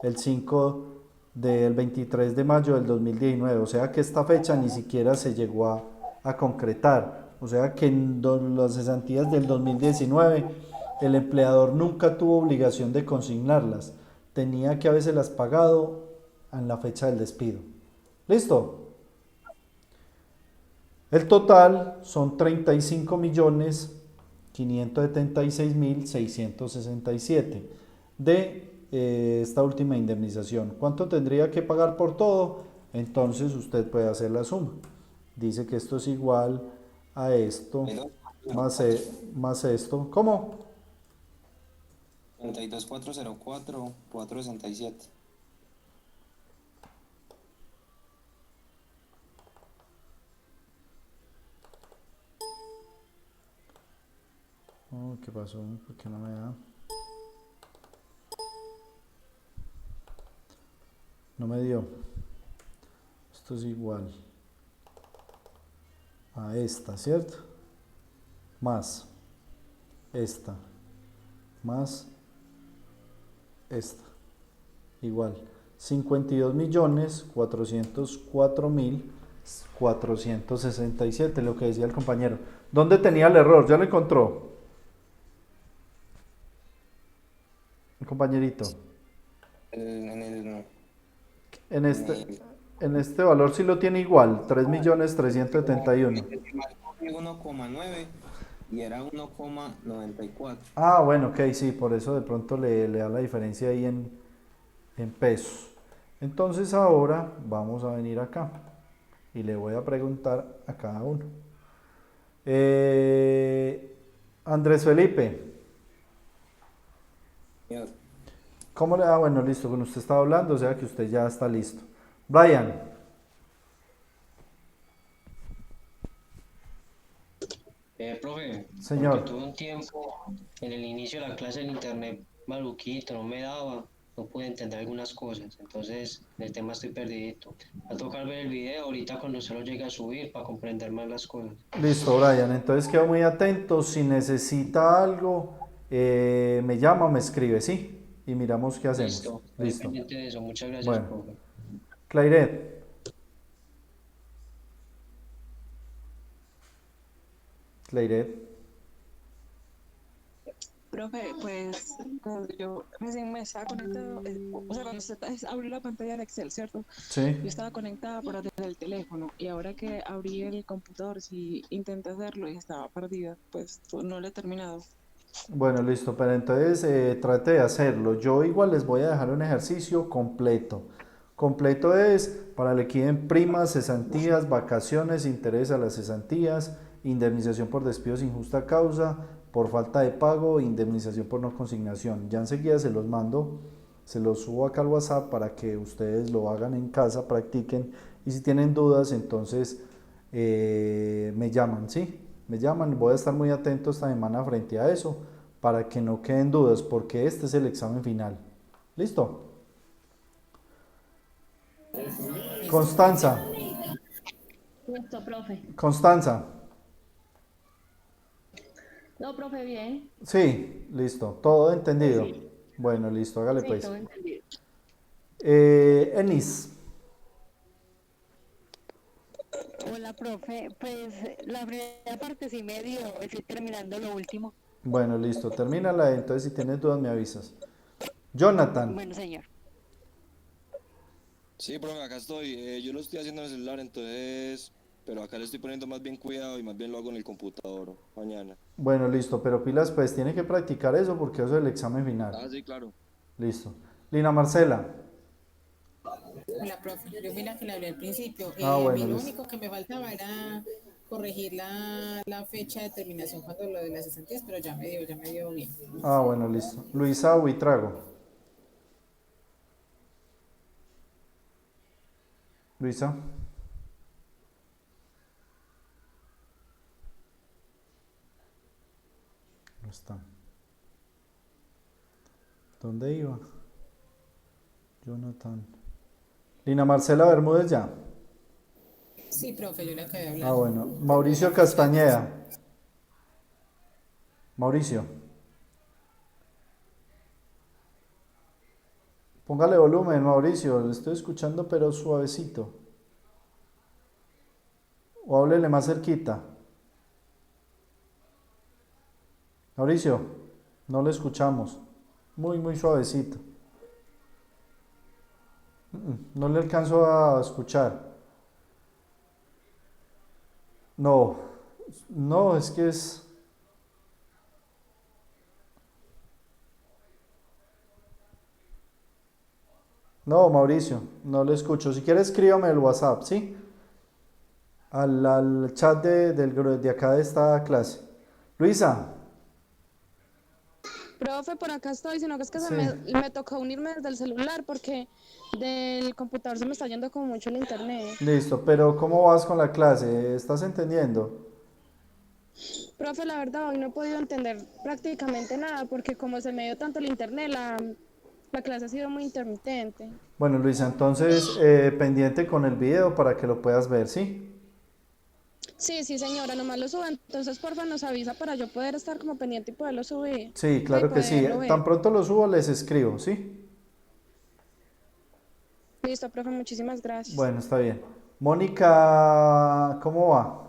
Speaker 1: el 5 del 23 de mayo del 2019, o sea que esta fecha ni siquiera se llegó a concretar, o sea que en las cesantías del 2019 el empleador nunca tuvo obligación de consignarlas, tenía que haberse pagado en la fecha del despido. ¿Listo? El total son 35.576.667 de esta última indemnización. ¿Cuánto tendría que pagar por todo? Entonces usted puede hacer la suma. Dice que esto es igual a esto más esto. ¿Cómo?
Speaker 7: 32.404, 467.
Speaker 1: Oh, ¿qué pasó? ¿Por qué no me da? No me dio. Esto es igual a esta, ¿cierto? Más esta, más esta, igual 52.404.467, lo que decía el compañero. ¿Dónde tenía el error? ¿Ya lo encontró? El compañerito. En este valor sí lo tiene igual, 3.371.000.
Speaker 7: 1,9 y era 1,94.
Speaker 1: Ah, bueno, ok, sí, por eso de pronto le da la diferencia ahí en pesos. Entonces ahora vamos a venir acá y le voy a preguntar a cada uno. Andrés Felipe. ¿Cómo le da? Bueno, listo, con usted estaba hablando, o sea que usted ya está listo. Brian.
Speaker 9: Profe,
Speaker 1: Señor.
Speaker 9: porque tuve un tiempo en el inicio de la clase del internet maluquito, no me daba, no pude entender algunas cosas, entonces en el tema estoy perdidito. Va a tocar ver el video ahorita cuando se lo llegue a subir para comprender más las cosas.
Speaker 1: Listo, Brian, entonces quedo muy atento, si necesita algo, me llama o me escribe, ¿sí? Y miramos qué hacemos.
Speaker 9: Listo,
Speaker 1: Listo.
Speaker 9: pendiente de eso, muchas gracias,
Speaker 1: Bueno.
Speaker 9: profe.
Speaker 1: Clairet. Clairet.
Speaker 4: Profe, pues cuando yo recién me estaba conectado, o sea, cuando usted abrió la pantalla de Excel, ¿cierto?
Speaker 1: Sí.
Speaker 4: Yo estaba conectada pero desde el teléfono y ahora que abrí el computador, sí intenté hacerlo y estaba perdida, pues no lo he terminado.
Speaker 1: Bueno, listo, pero entonces trate de hacerlo. Yo igual les voy a dejar un ejercicio completo. Completo es para el que en primas, cesantías, vacaciones, interés a las cesantías, indemnización por despido sin justa causa, por falta de pago, indemnización por no consignación. Ya enseguida se los mando, se los subo acá al WhatsApp para que ustedes lo hagan en casa, practiquen y si tienen dudas entonces me llaman, ¿sí? Me llaman, voy a estar muy atento esta semana frente a eso para que no queden dudas porque este es el examen final. ¿Listo? Constanza.
Speaker 5: Listo, profe.
Speaker 1: Constanza.
Speaker 5: No, profe, bien.
Speaker 1: Sí, listo. Todo entendido.
Speaker 5: Sí.
Speaker 1: Bueno, listo, hágale
Speaker 5: Sí,
Speaker 1: pues.
Speaker 5: todo entendido.
Speaker 1: Enis.
Speaker 10: Hola, profe. Pues la primera parte sí me dio, estoy terminando lo último.
Speaker 1: Bueno, listo, termínala. Entonces, si tienes dudas, me avisas. Jonathan.
Speaker 10: Bueno, señor.
Speaker 6: Sí, profe, acá estoy. Yo lo estoy haciendo en el celular, entonces... Pero acá le estoy poniendo más bien cuidado y más bien lo hago en el computador mañana.
Speaker 1: Bueno, listo, pero pilas, pues tiene que practicar eso porque eso es el examen final.
Speaker 6: Ah, sí, claro.
Speaker 1: Listo. Lina Marcela.
Speaker 2: Hola, profe. Yo fui la que le hablé al principio.
Speaker 1: Ah,
Speaker 2: A mí
Speaker 1: bueno,
Speaker 2: lo
Speaker 1: listo.
Speaker 2: único que me faltaba era corregir la fecha de terminación cuando lo de las cesantías, pero ya me dio bien.
Speaker 1: Ah, bueno, listo. Luisa Buitrago. Luisa. No está. ¿Dónde iba? Jonathan. Lina Marcela Bermúdez ya.
Speaker 2: Sí, profe, yo le acabé de hablar.
Speaker 1: Ah, bueno. Mauricio Castañeda. Mauricio. Póngale volumen, Mauricio. Le estoy escuchando, pero suavecito. O háblele más cerquita. Mauricio, no le escuchamos. Muy suavecito. No le alcanzo a escuchar. No, es que es... No, Mauricio, no le escucho. Si quiere escríbame el WhatsApp, ¿sí? Al chat de acá de esta clase. Luisa.
Speaker 4: Profe, por acá estoy, sino que es que
Speaker 1: Sí.
Speaker 4: me tocó unirme desde el celular porque del computador se me está yendo como mucho el internet.
Speaker 1: Listo, pero ¿cómo vas con la clase? ¿Estás entendiendo?
Speaker 4: Profe, la verdad, hoy no he podido entender prácticamente nada porque como se me dio tanto el internet, la clase ha sido muy intermitente.
Speaker 1: Bueno, Luisa, entonces pendiente con el video para que lo puedas ver, ¿sí?
Speaker 4: Sí, señora, nomás lo subo, entonces porfa nos avisa para yo poder estar como pendiente y poderlo subir.
Speaker 1: Sí, claro que sí.
Speaker 4: poderlo ver.
Speaker 1: Tan pronto lo subo, les escribo, ¿sí?
Speaker 4: Listo, profe, muchísimas gracias.
Speaker 1: Bueno, está bien. Mónica, ¿cómo va?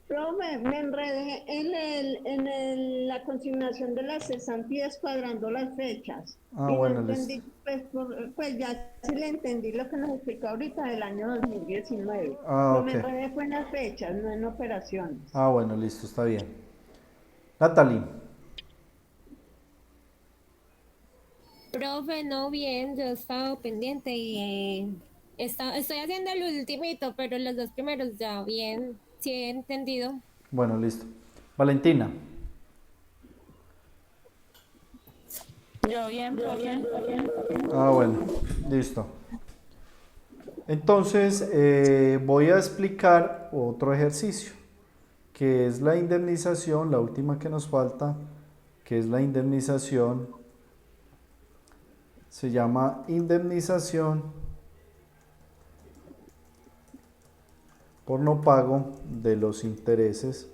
Speaker 5: Profe, me enredé la consignación de las cesantías cuadrando las fechas.
Speaker 1: Ah,
Speaker 5: Y no
Speaker 1: bueno,
Speaker 5: entendí,
Speaker 1: listo.
Speaker 5: pues ya sí le entendí lo que nos explicó ahorita del año 2019.
Speaker 1: Ah,
Speaker 5: Pero me
Speaker 1: ok.
Speaker 5: enredé fue en las fechas, no en operaciones.
Speaker 1: Ah, bueno, listo, está bien. Natalie.
Speaker 11: Profe, no bien, yo he estado pendiente y estoy haciendo el ultimito, pero los dos primeros ya bien, sí he entendido.
Speaker 1: Bueno, listo. Valentina.
Speaker 4: Yo bien, profe.
Speaker 1: Ah, bueno, listo. Entonces, voy a explicar otro ejercicio, que es la indemnización, la última que nos falta, que es la indemnización, se llama indemnización por no pago de los intereses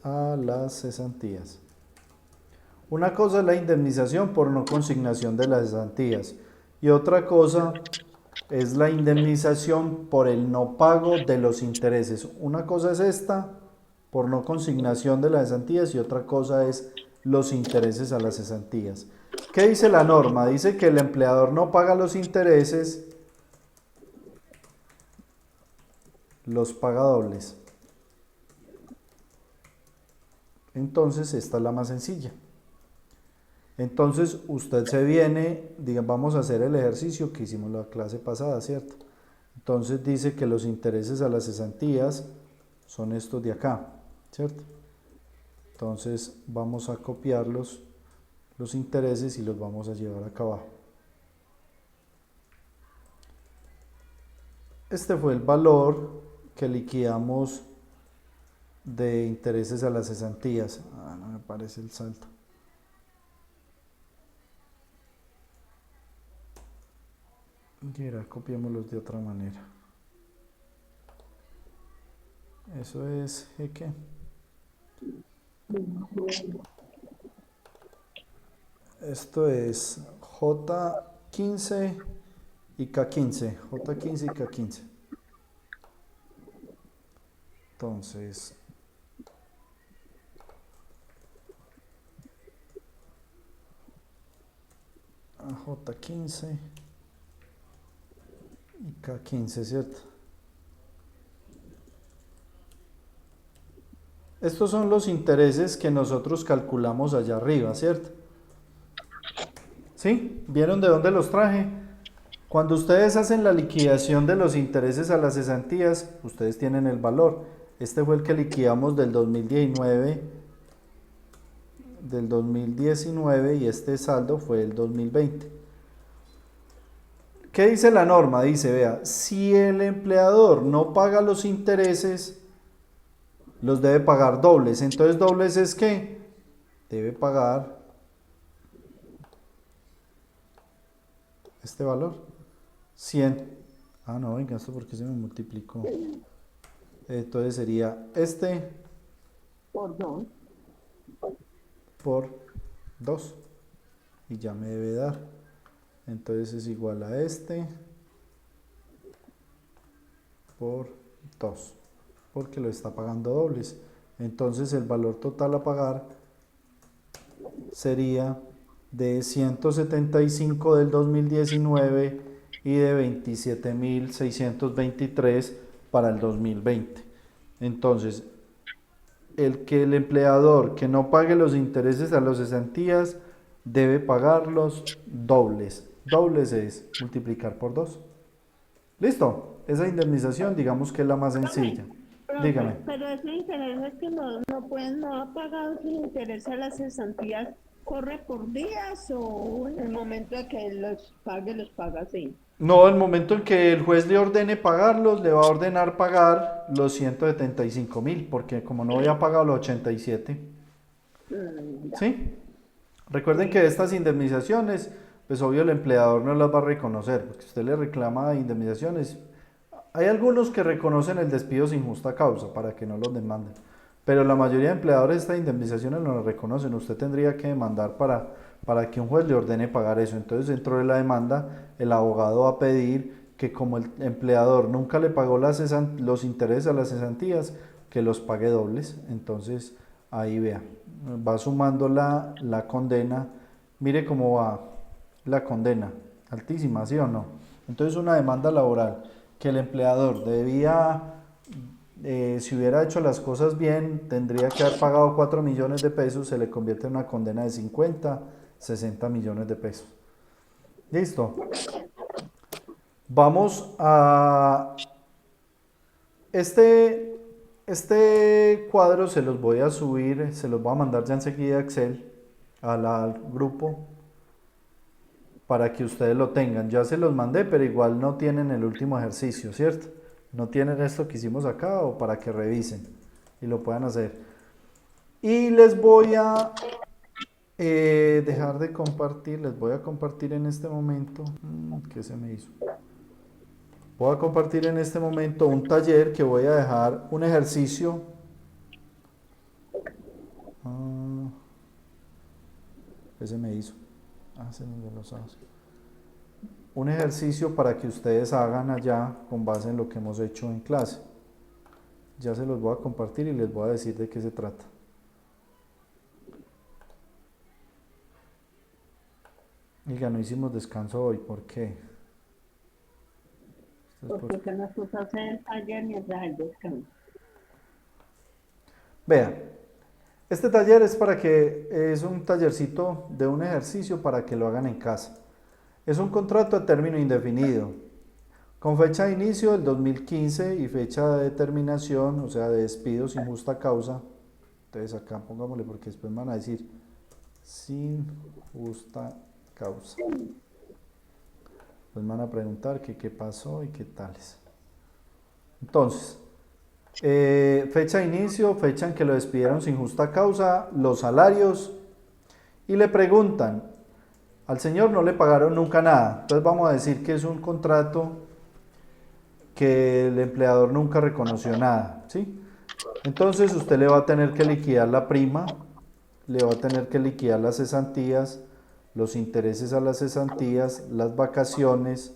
Speaker 1: a las cesantías. Una cosa es la indemnización por no consignación de las cesantías y otra cosa es la indemnización por el no pago de los intereses. Una cosa es esta por no consignación de las cesantías y otra cosa es los intereses a las cesantías. ¿Qué dice la norma? Dice que el empleador no paga los intereses, los paga dobles. Entonces esta es la más sencilla. Entonces usted se viene, digamos, vamos a hacer el ejercicio que hicimos la clase pasada, ¿cierto? Entonces dice que los intereses a las cesantías son estos de acá, ¿cierto? Entonces vamos a copiar los intereses y los vamos a llevar acá abajo. Este fue el valor que liquidamos de intereses a las cesantías. No me parece el salto. Y ahora copiémoslos de otra manera. Eso es ¿qué? Esto es J15 y K15. J15 y K15. Entonces, J15 y K15, ¿cierto? Estos son los intereses que nosotros calculamos allá arriba, ¿cierto? ¿Sí? ¿Vieron de dónde los traje? Cuando ustedes hacen la liquidación de los intereses a las cesantías, ustedes tienen el valor. Este fue el que liquidamos del 2019 y este saldo fue el 2020. ¿Qué dice la norma? Dice, vea, si el empleador no paga los intereses, los debe pagar dobles. Entonces, dobles es que debe pagar este valor, 100. Ah, no, venga, esto porque se me multiplicó. Entonces sería este
Speaker 5: Por 2.
Speaker 1: Por 2. Y ya me debe dar. Entonces es igual a este por 2. Porque lo está pagando dobles. Entonces el valor total a pagar sería de 175 del 2019 y de 27.623 para el 2020. Entonces, el empleador que no pague los intereses a las cesantías debe pagarlos dobles. Dobles es multiplicar por 2. ¿Listo? Esa indemnización digamos que es la más sencilla. Dígame.
Speaker 5: Pero ese interés es que no ha pagado sus intereses a las cesantías, ¿corre por días o en el momento de que los paga así?
Speaker 1: No, el momento en que el juez le ordene pagarlos, le va a ordenar pagar los 175.000, porque como no había pagado los 87. ¿Sí? Recuerden que estas indemnizaciones, pues obvio el empleador no las va a reconocer, porque usted le reclama indemnizaciones. Hay algunos que reconocen el despido sin justa causa para que no los demanden, pero la mayoría de empleadores estas indemnizaciones no las reconocen. Usted tendría que demandar para que un juez le ordene pagar eso. Entonces, dentro de la demanda, el abogado va a pedir que como el empleador nunca le pagó los intereses a las cesantías, que los pague dobles. Entonces, ahí vea, va sumando la condena. Mire cómo va la condena, altísima, ¿sí o no? Entonces, una demanda laboral que el empleador debía, si hubiera hecho las cosas bien, tendría que haber pagado 4 millones de pesos, se le convierte en una condena de 50, 60 millones de pesos. ¿Listo? Vamos a... Este cuadro se los voy a subir, se los voy a mandar ya enseguida a Excel, al grupo, para que ustedes lo tengan. Ya se los mandé, pero igual no tienen el último ejercicio, ¿cierto? No tienen esto que hicimos acá, o para que revisen y lo puedan hacer. Y les voy a dejar de compartir, les voy a compartir en este momento. ¿Qué se me hizo? Voy a compartir en este momento un taller que voy a dejar un ejercicio. ¿Qué se me hizo? Se me dio los ojos. Un ejercicio para que ustedes hagan allá con base en lo que hemos hecho en clase. Ya se los voy a compartir y les voy a decir de qué se trata. Oiga, no hicimos descanso hoy, ¿por qué?
Speaker 5: Porque nos puso a hacer el taller mientras el descanso.
Speaker 1: Vean, este taller es un tallercito de un ejercicio para que lo hagan en casa. Es un contrato a término indefinido, con fecha de inicio del 2015 y fecha de terminación, o sea, de despido sin justa causa. Entonces acá pongámosle porque después me van a decir sin justa causa. Pues me van a preguntar que qué pasó y qué tales. Entonces, fecha de inicio, fecha en que lo despidieron sin justa causa, los salarios, y le preguntan, al señor no le pagaron nunca nada, entonces vamos a decir que es un contrato que el empleador nunca reconoció nada, ¿sí? Entonces usted le va a tener que liquidar la prima, le va a tener que liquidar las cesantías, los intereses a las cesantías, las vacaciones,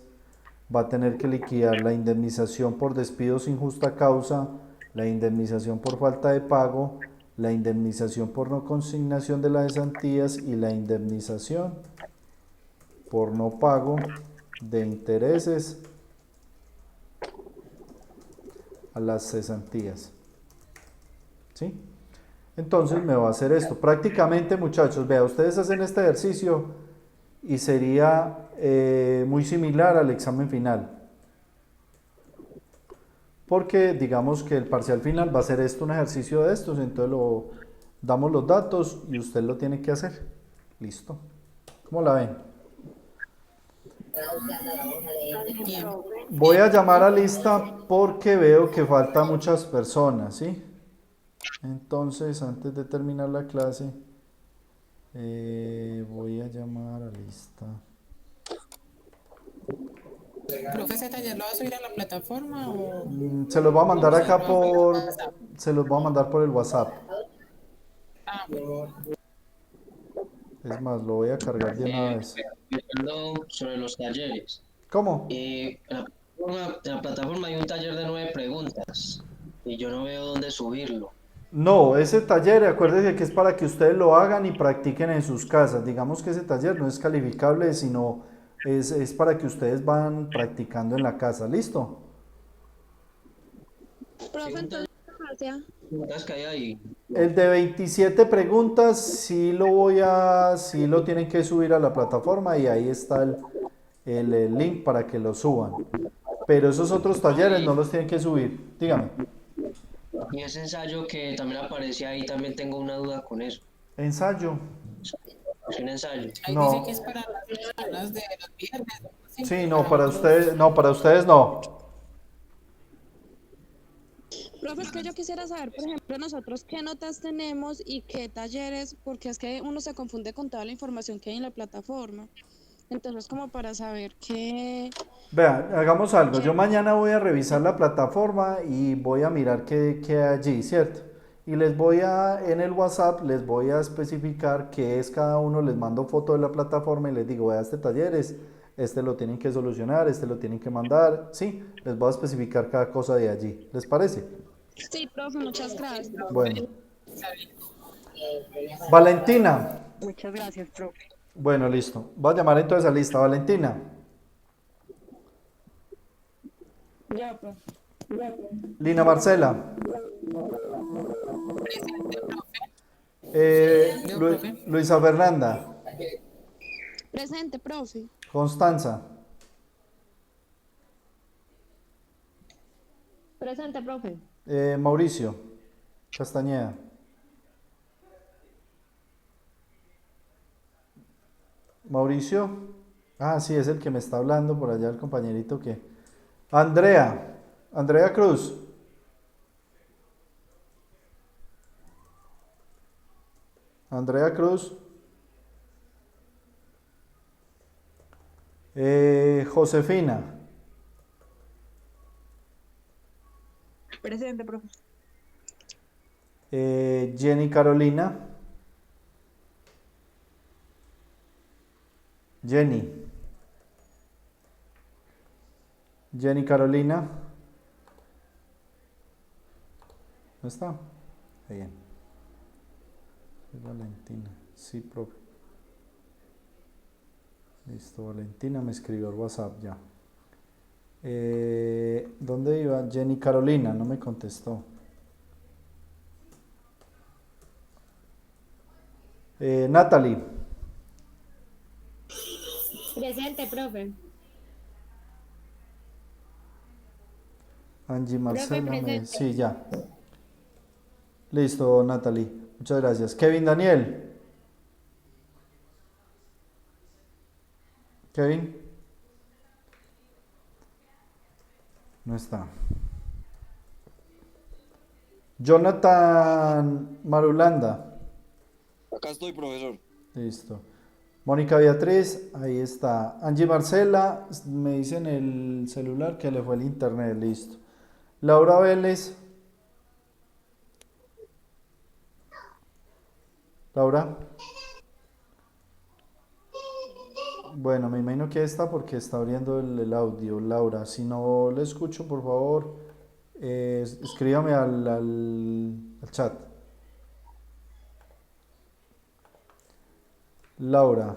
Speaker 1: va a tener que liquidar la indemnización por despido sin justa causa, la indemnización por falta de pago, la indemnización por no consignación de las cesantías y la indemnización por no pago de intereses a las cesantías. ¿Sí? Entonces me va a hacer esto. Prácticamente, muchachos, vea, ustedes hacen este ejercicio y sería muy similar al examen final. Porque digamos que el parcial final va a ser esto, un ejercicio de estos, entonces damos los datos y usted lo tiene que hacer. Listo. ¿Cómo la ven? Voy a llamar a lista porque veo que faltan muchas personas, ¿sí? Entonces, antes de terminar la clase, voy a llamar a lista.
Speaker 2: ¿Profe, ese taller lo va a subir a la plataforma o...?
Speaker 1: Se los voy a mandar acá se los voy a mandar por el WhatsApp.
Speaker 2: Ah, bueno.
Speaker 1: Es más, lo voy a cargar de una vez.
Speaker 9: Sobre los talleres.
Speaker 1: ¿Cómo?
Speaker 9: En la plataforma hay un taller de 9 preguntas y yo no veo dónde subirlo.
Speaker 1: No, ese taller, acuérdense que es para que ustedes lo hagan y practiquen en sus casas. Digamos que ese taller no es calificable, sino es para que ustedes van practicando en la casa. ¿Listo?
Speaker 4: Profe, entonces, gracias.
Speaker 9: ¿Preguntas que hay ahí?
Speaker 1: El de 27 preguntas sí lo tienen que subir a la plataforma y ahí está el link para que lo suban. Pero esos otros talleres no los tienen que subir. Dígame.
Speaker 9: Y ese ensayo que también aparecía ahí, también tengo una duda con eso.
Speaker 1: ¿Ensayo?
Speaker 9: Es un ensayo.
Speaker 2: Ahí
Speaker 1: No.
Speaker 2: dice que es para las personas de los viernes.
Speaker 1: Sí, no, para ustedes no.
Speaker 4: Profe, es que yo quisiera saber, por ejemplo, nosotros qué notas tenemos y qué talleres, porque es que uno se confunde con toda la información que hay en la plataforma. Entonces, como para saber qué...
Speaker 1: Vean, hagamos algo. Yo mañana voy a revisar la plataforma y voy a mirar qué hay allí, ¿cierto? Y en el WhatsApp les voy a especificar qué es cada uno, les mando foto de la plataforma y les digo, vea, este taller este lo tienen que solucionar, este lo tienen que mandar, ¿sí? Les voy a especificar cada cosa de allí. ¿Les parece?
Speaker 4: Sí, profe, muchas gracias.
Speaker 1: Bueno. Valentina.
Speaker 10: Muchas gracias, profe.
Speaker 1: Bueno, listo. Voy a llamar entonces a lista. Valentina.
Speaker 8: Ya, profe.
Speaker 1: Lina Marcela. Luisa Fernanda.
Speaker 4: Presente, profe.
Speaker 1: Constanza.
Speaker 8: Presente, profe.
Speaker 1: Mauricio Castañeda. Mauricio. Ah, sí, es el que me está hablando por allá, el compañerito que... Andrea Cruz. Andrea Cruz. Josefina.
Speaker 8: Presente, profe.
Speaker 1: Jenny Carolina. Jenny Carolina. ¿No está? Bien. Es Valentina. Sí, profe. Listo, Valentina me escribió al WhatsApp ya. ¿Dónde iba? Jenny Carolina, no me contestó. Natalie.
Speaker 11: Presente, profe.
Speaker 1: Angie
Speaker 11: Profe,
Speaker 1: Marcela,
Speaker 11: presente.
Speaker 1: sí, ya. Listo, Natalie. Muchas gracias. Kevin Daniel. Kevin. No está. Jonathan Marulanda.
Speaker 6: Acá estoy, profesor.
Speaker 1: Listo. Mónica Beatriz, ahí está. Angie Marcela, me dice en el celular que le fue el internet, listo. Laura Vélez. Laura. Bueno, me imagino que está porque está abriendo el audio. Laura, si no le escucho, por favor, escríbame al chat. Laura.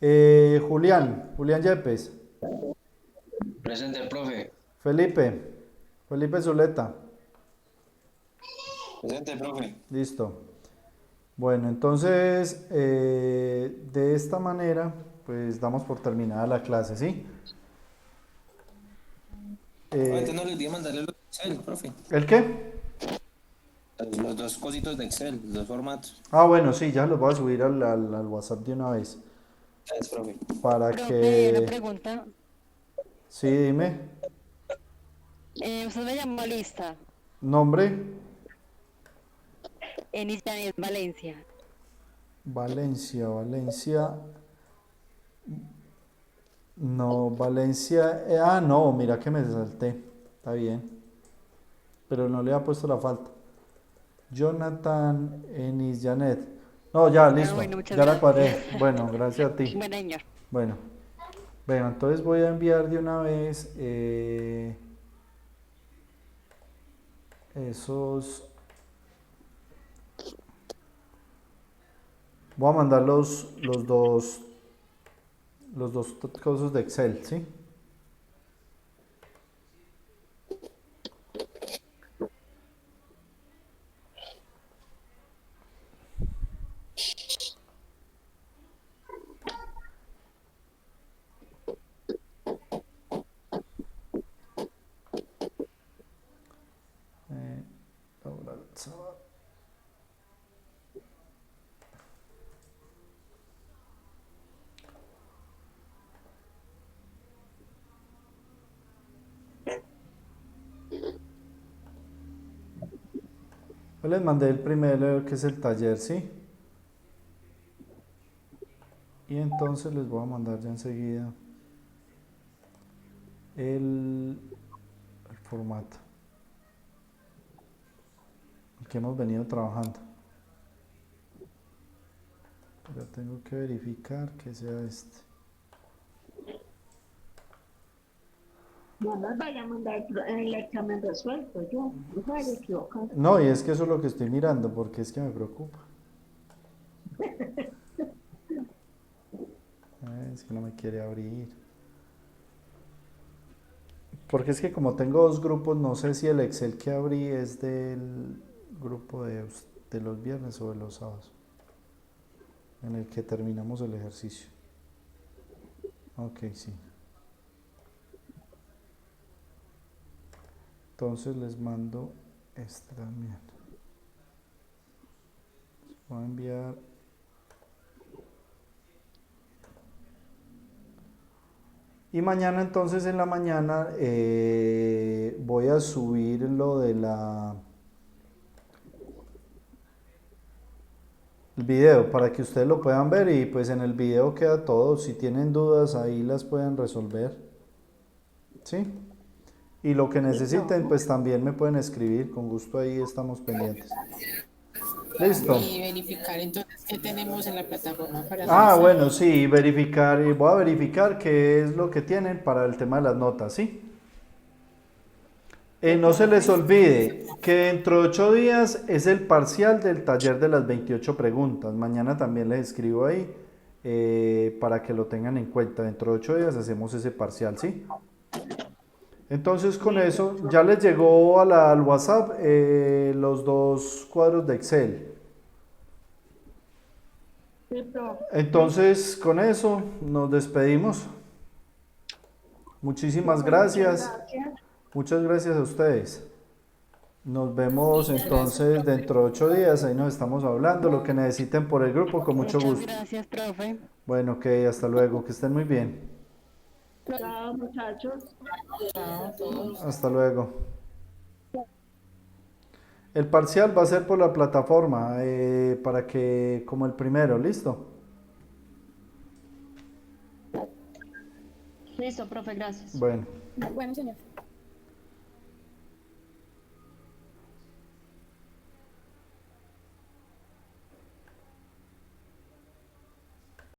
Speaker 1: Julián Yepes.
Speaker 9: Presente, profe.
Speaker 1: Felipe Zuleta.
Speaker 7: Presente, profe.
Speaker 1: Listo. Bueno, entonces, de esta manera, pues damos por terminada la clase, ¿sí?
Speaker 7: Ahorita no les di a mandarle los Excel, profe.
Speaker 1: ¿El qué?
Speaker 7: Los dos cositos de Excel, los dos formatos.
Speaker 1: Ah, bueno, sí, ya los voy a subir al WhatsApp de una vez.
Speaker 7: Gracias, profe.
Speaker 1: Para
Speaker 10: Profe, una
Speaker 1: que...
Speaker 10: pregunta.
Speaker 1: Sí, dime.
Speaker 10: Usted me llamó lista.
Speaker 1: ¿Nombre?
Speaker 10: Enis Janet Valencia.
Speaker 1: Valencia. No, Valencia. No, mira que me salté. Está bien. Pero no le ha puesto la falta. Jonathan Enis Janet. No, ya, listo.
Speaker 10: Bueno, muchas
Speaker 1: Ya la
Speaker 10: gracias.
Speaker 1: cuadré. Bueno, gracias a ti.
Speaker 10: Bueno, señor.
Speaker 1: Bueno, entonces voy a enviar de una vez esos. Voy a mandar los dos cosas de Excel, ¿sí? Laura Alzaba. Yo les mandé el primero que es el taller, ¿sí? Y entonces les voy a mandar ya enseguida el formato el que hemos venido trabajando. Pero tengo que verificar que sea este.
Speaker 5: No nos vaya a mandar el examen resuelto, yo no me voy a equivocar.
Speaker 1: No, y es que eso es lo que estoy mirando, porque es que me preocupa. Es que no me quiere abrir. Porque es que como tengo dos grupos, no sé si el Excel que abrí es del grupo de los viernes o de los sábados, en el que terminamos el ejercicio. Ok, sí. Entonces les mando este también. Les voy a enviar. Y mañana entonces en la mañana voy a subir lo de el video para que ustedes lo puedan ver y pues en el video queda todo. Si tienen dudas ahí las pueden resolver. ¿Sí? Y lo que necesiten pues también me pueden escribir, con gusto ahí estamos pendientes. Listo.
Speaker 2: Y verificar entonces qué tenemos en la plataforma para
Speaker 1: Ah,
Speaker 2: revisar.
Speaker 1: bueno, sí, verificar, y voy a verificar qué es lo que tienen para el tema de las notas, ¿sí? No se les olvide que dentro de 8 días es el parcial del taller de las 28 preguntas. Mañana también les escribo ahí para que lo tengan en cuenta. Dentro de 8 días hacemos ese parcial, ¿sí? Entonces con eso ya les llegó al WhatsApp los 2 cuadros de Excel.
Speaker 5: Sí, profe.
Speaker 1: Entonces con eso nos despedimos. Muchísimas gracias. Muchas gracias a ustedes. Nos vemos entonces dentro de 8 días. Ahí nos estamos hablando. Lo que necesiten por el grupo, con mucho gusto.
Speaker 10: Gracias, profe.
Speaker 1: Bueno, ok, hasta luego. Que estén muy bien.
Speaker 5: Chao, muchachos.
Speaker 2: Chao a todos.
Speaker 1: Hasta luego. El parcial va a ser por la plataforma para que, como el primero, ¿listo?
Speaker 10: Listo, profe, gracias.
Speaker 1: Bueno.
Speaker 8: Bueno, señor.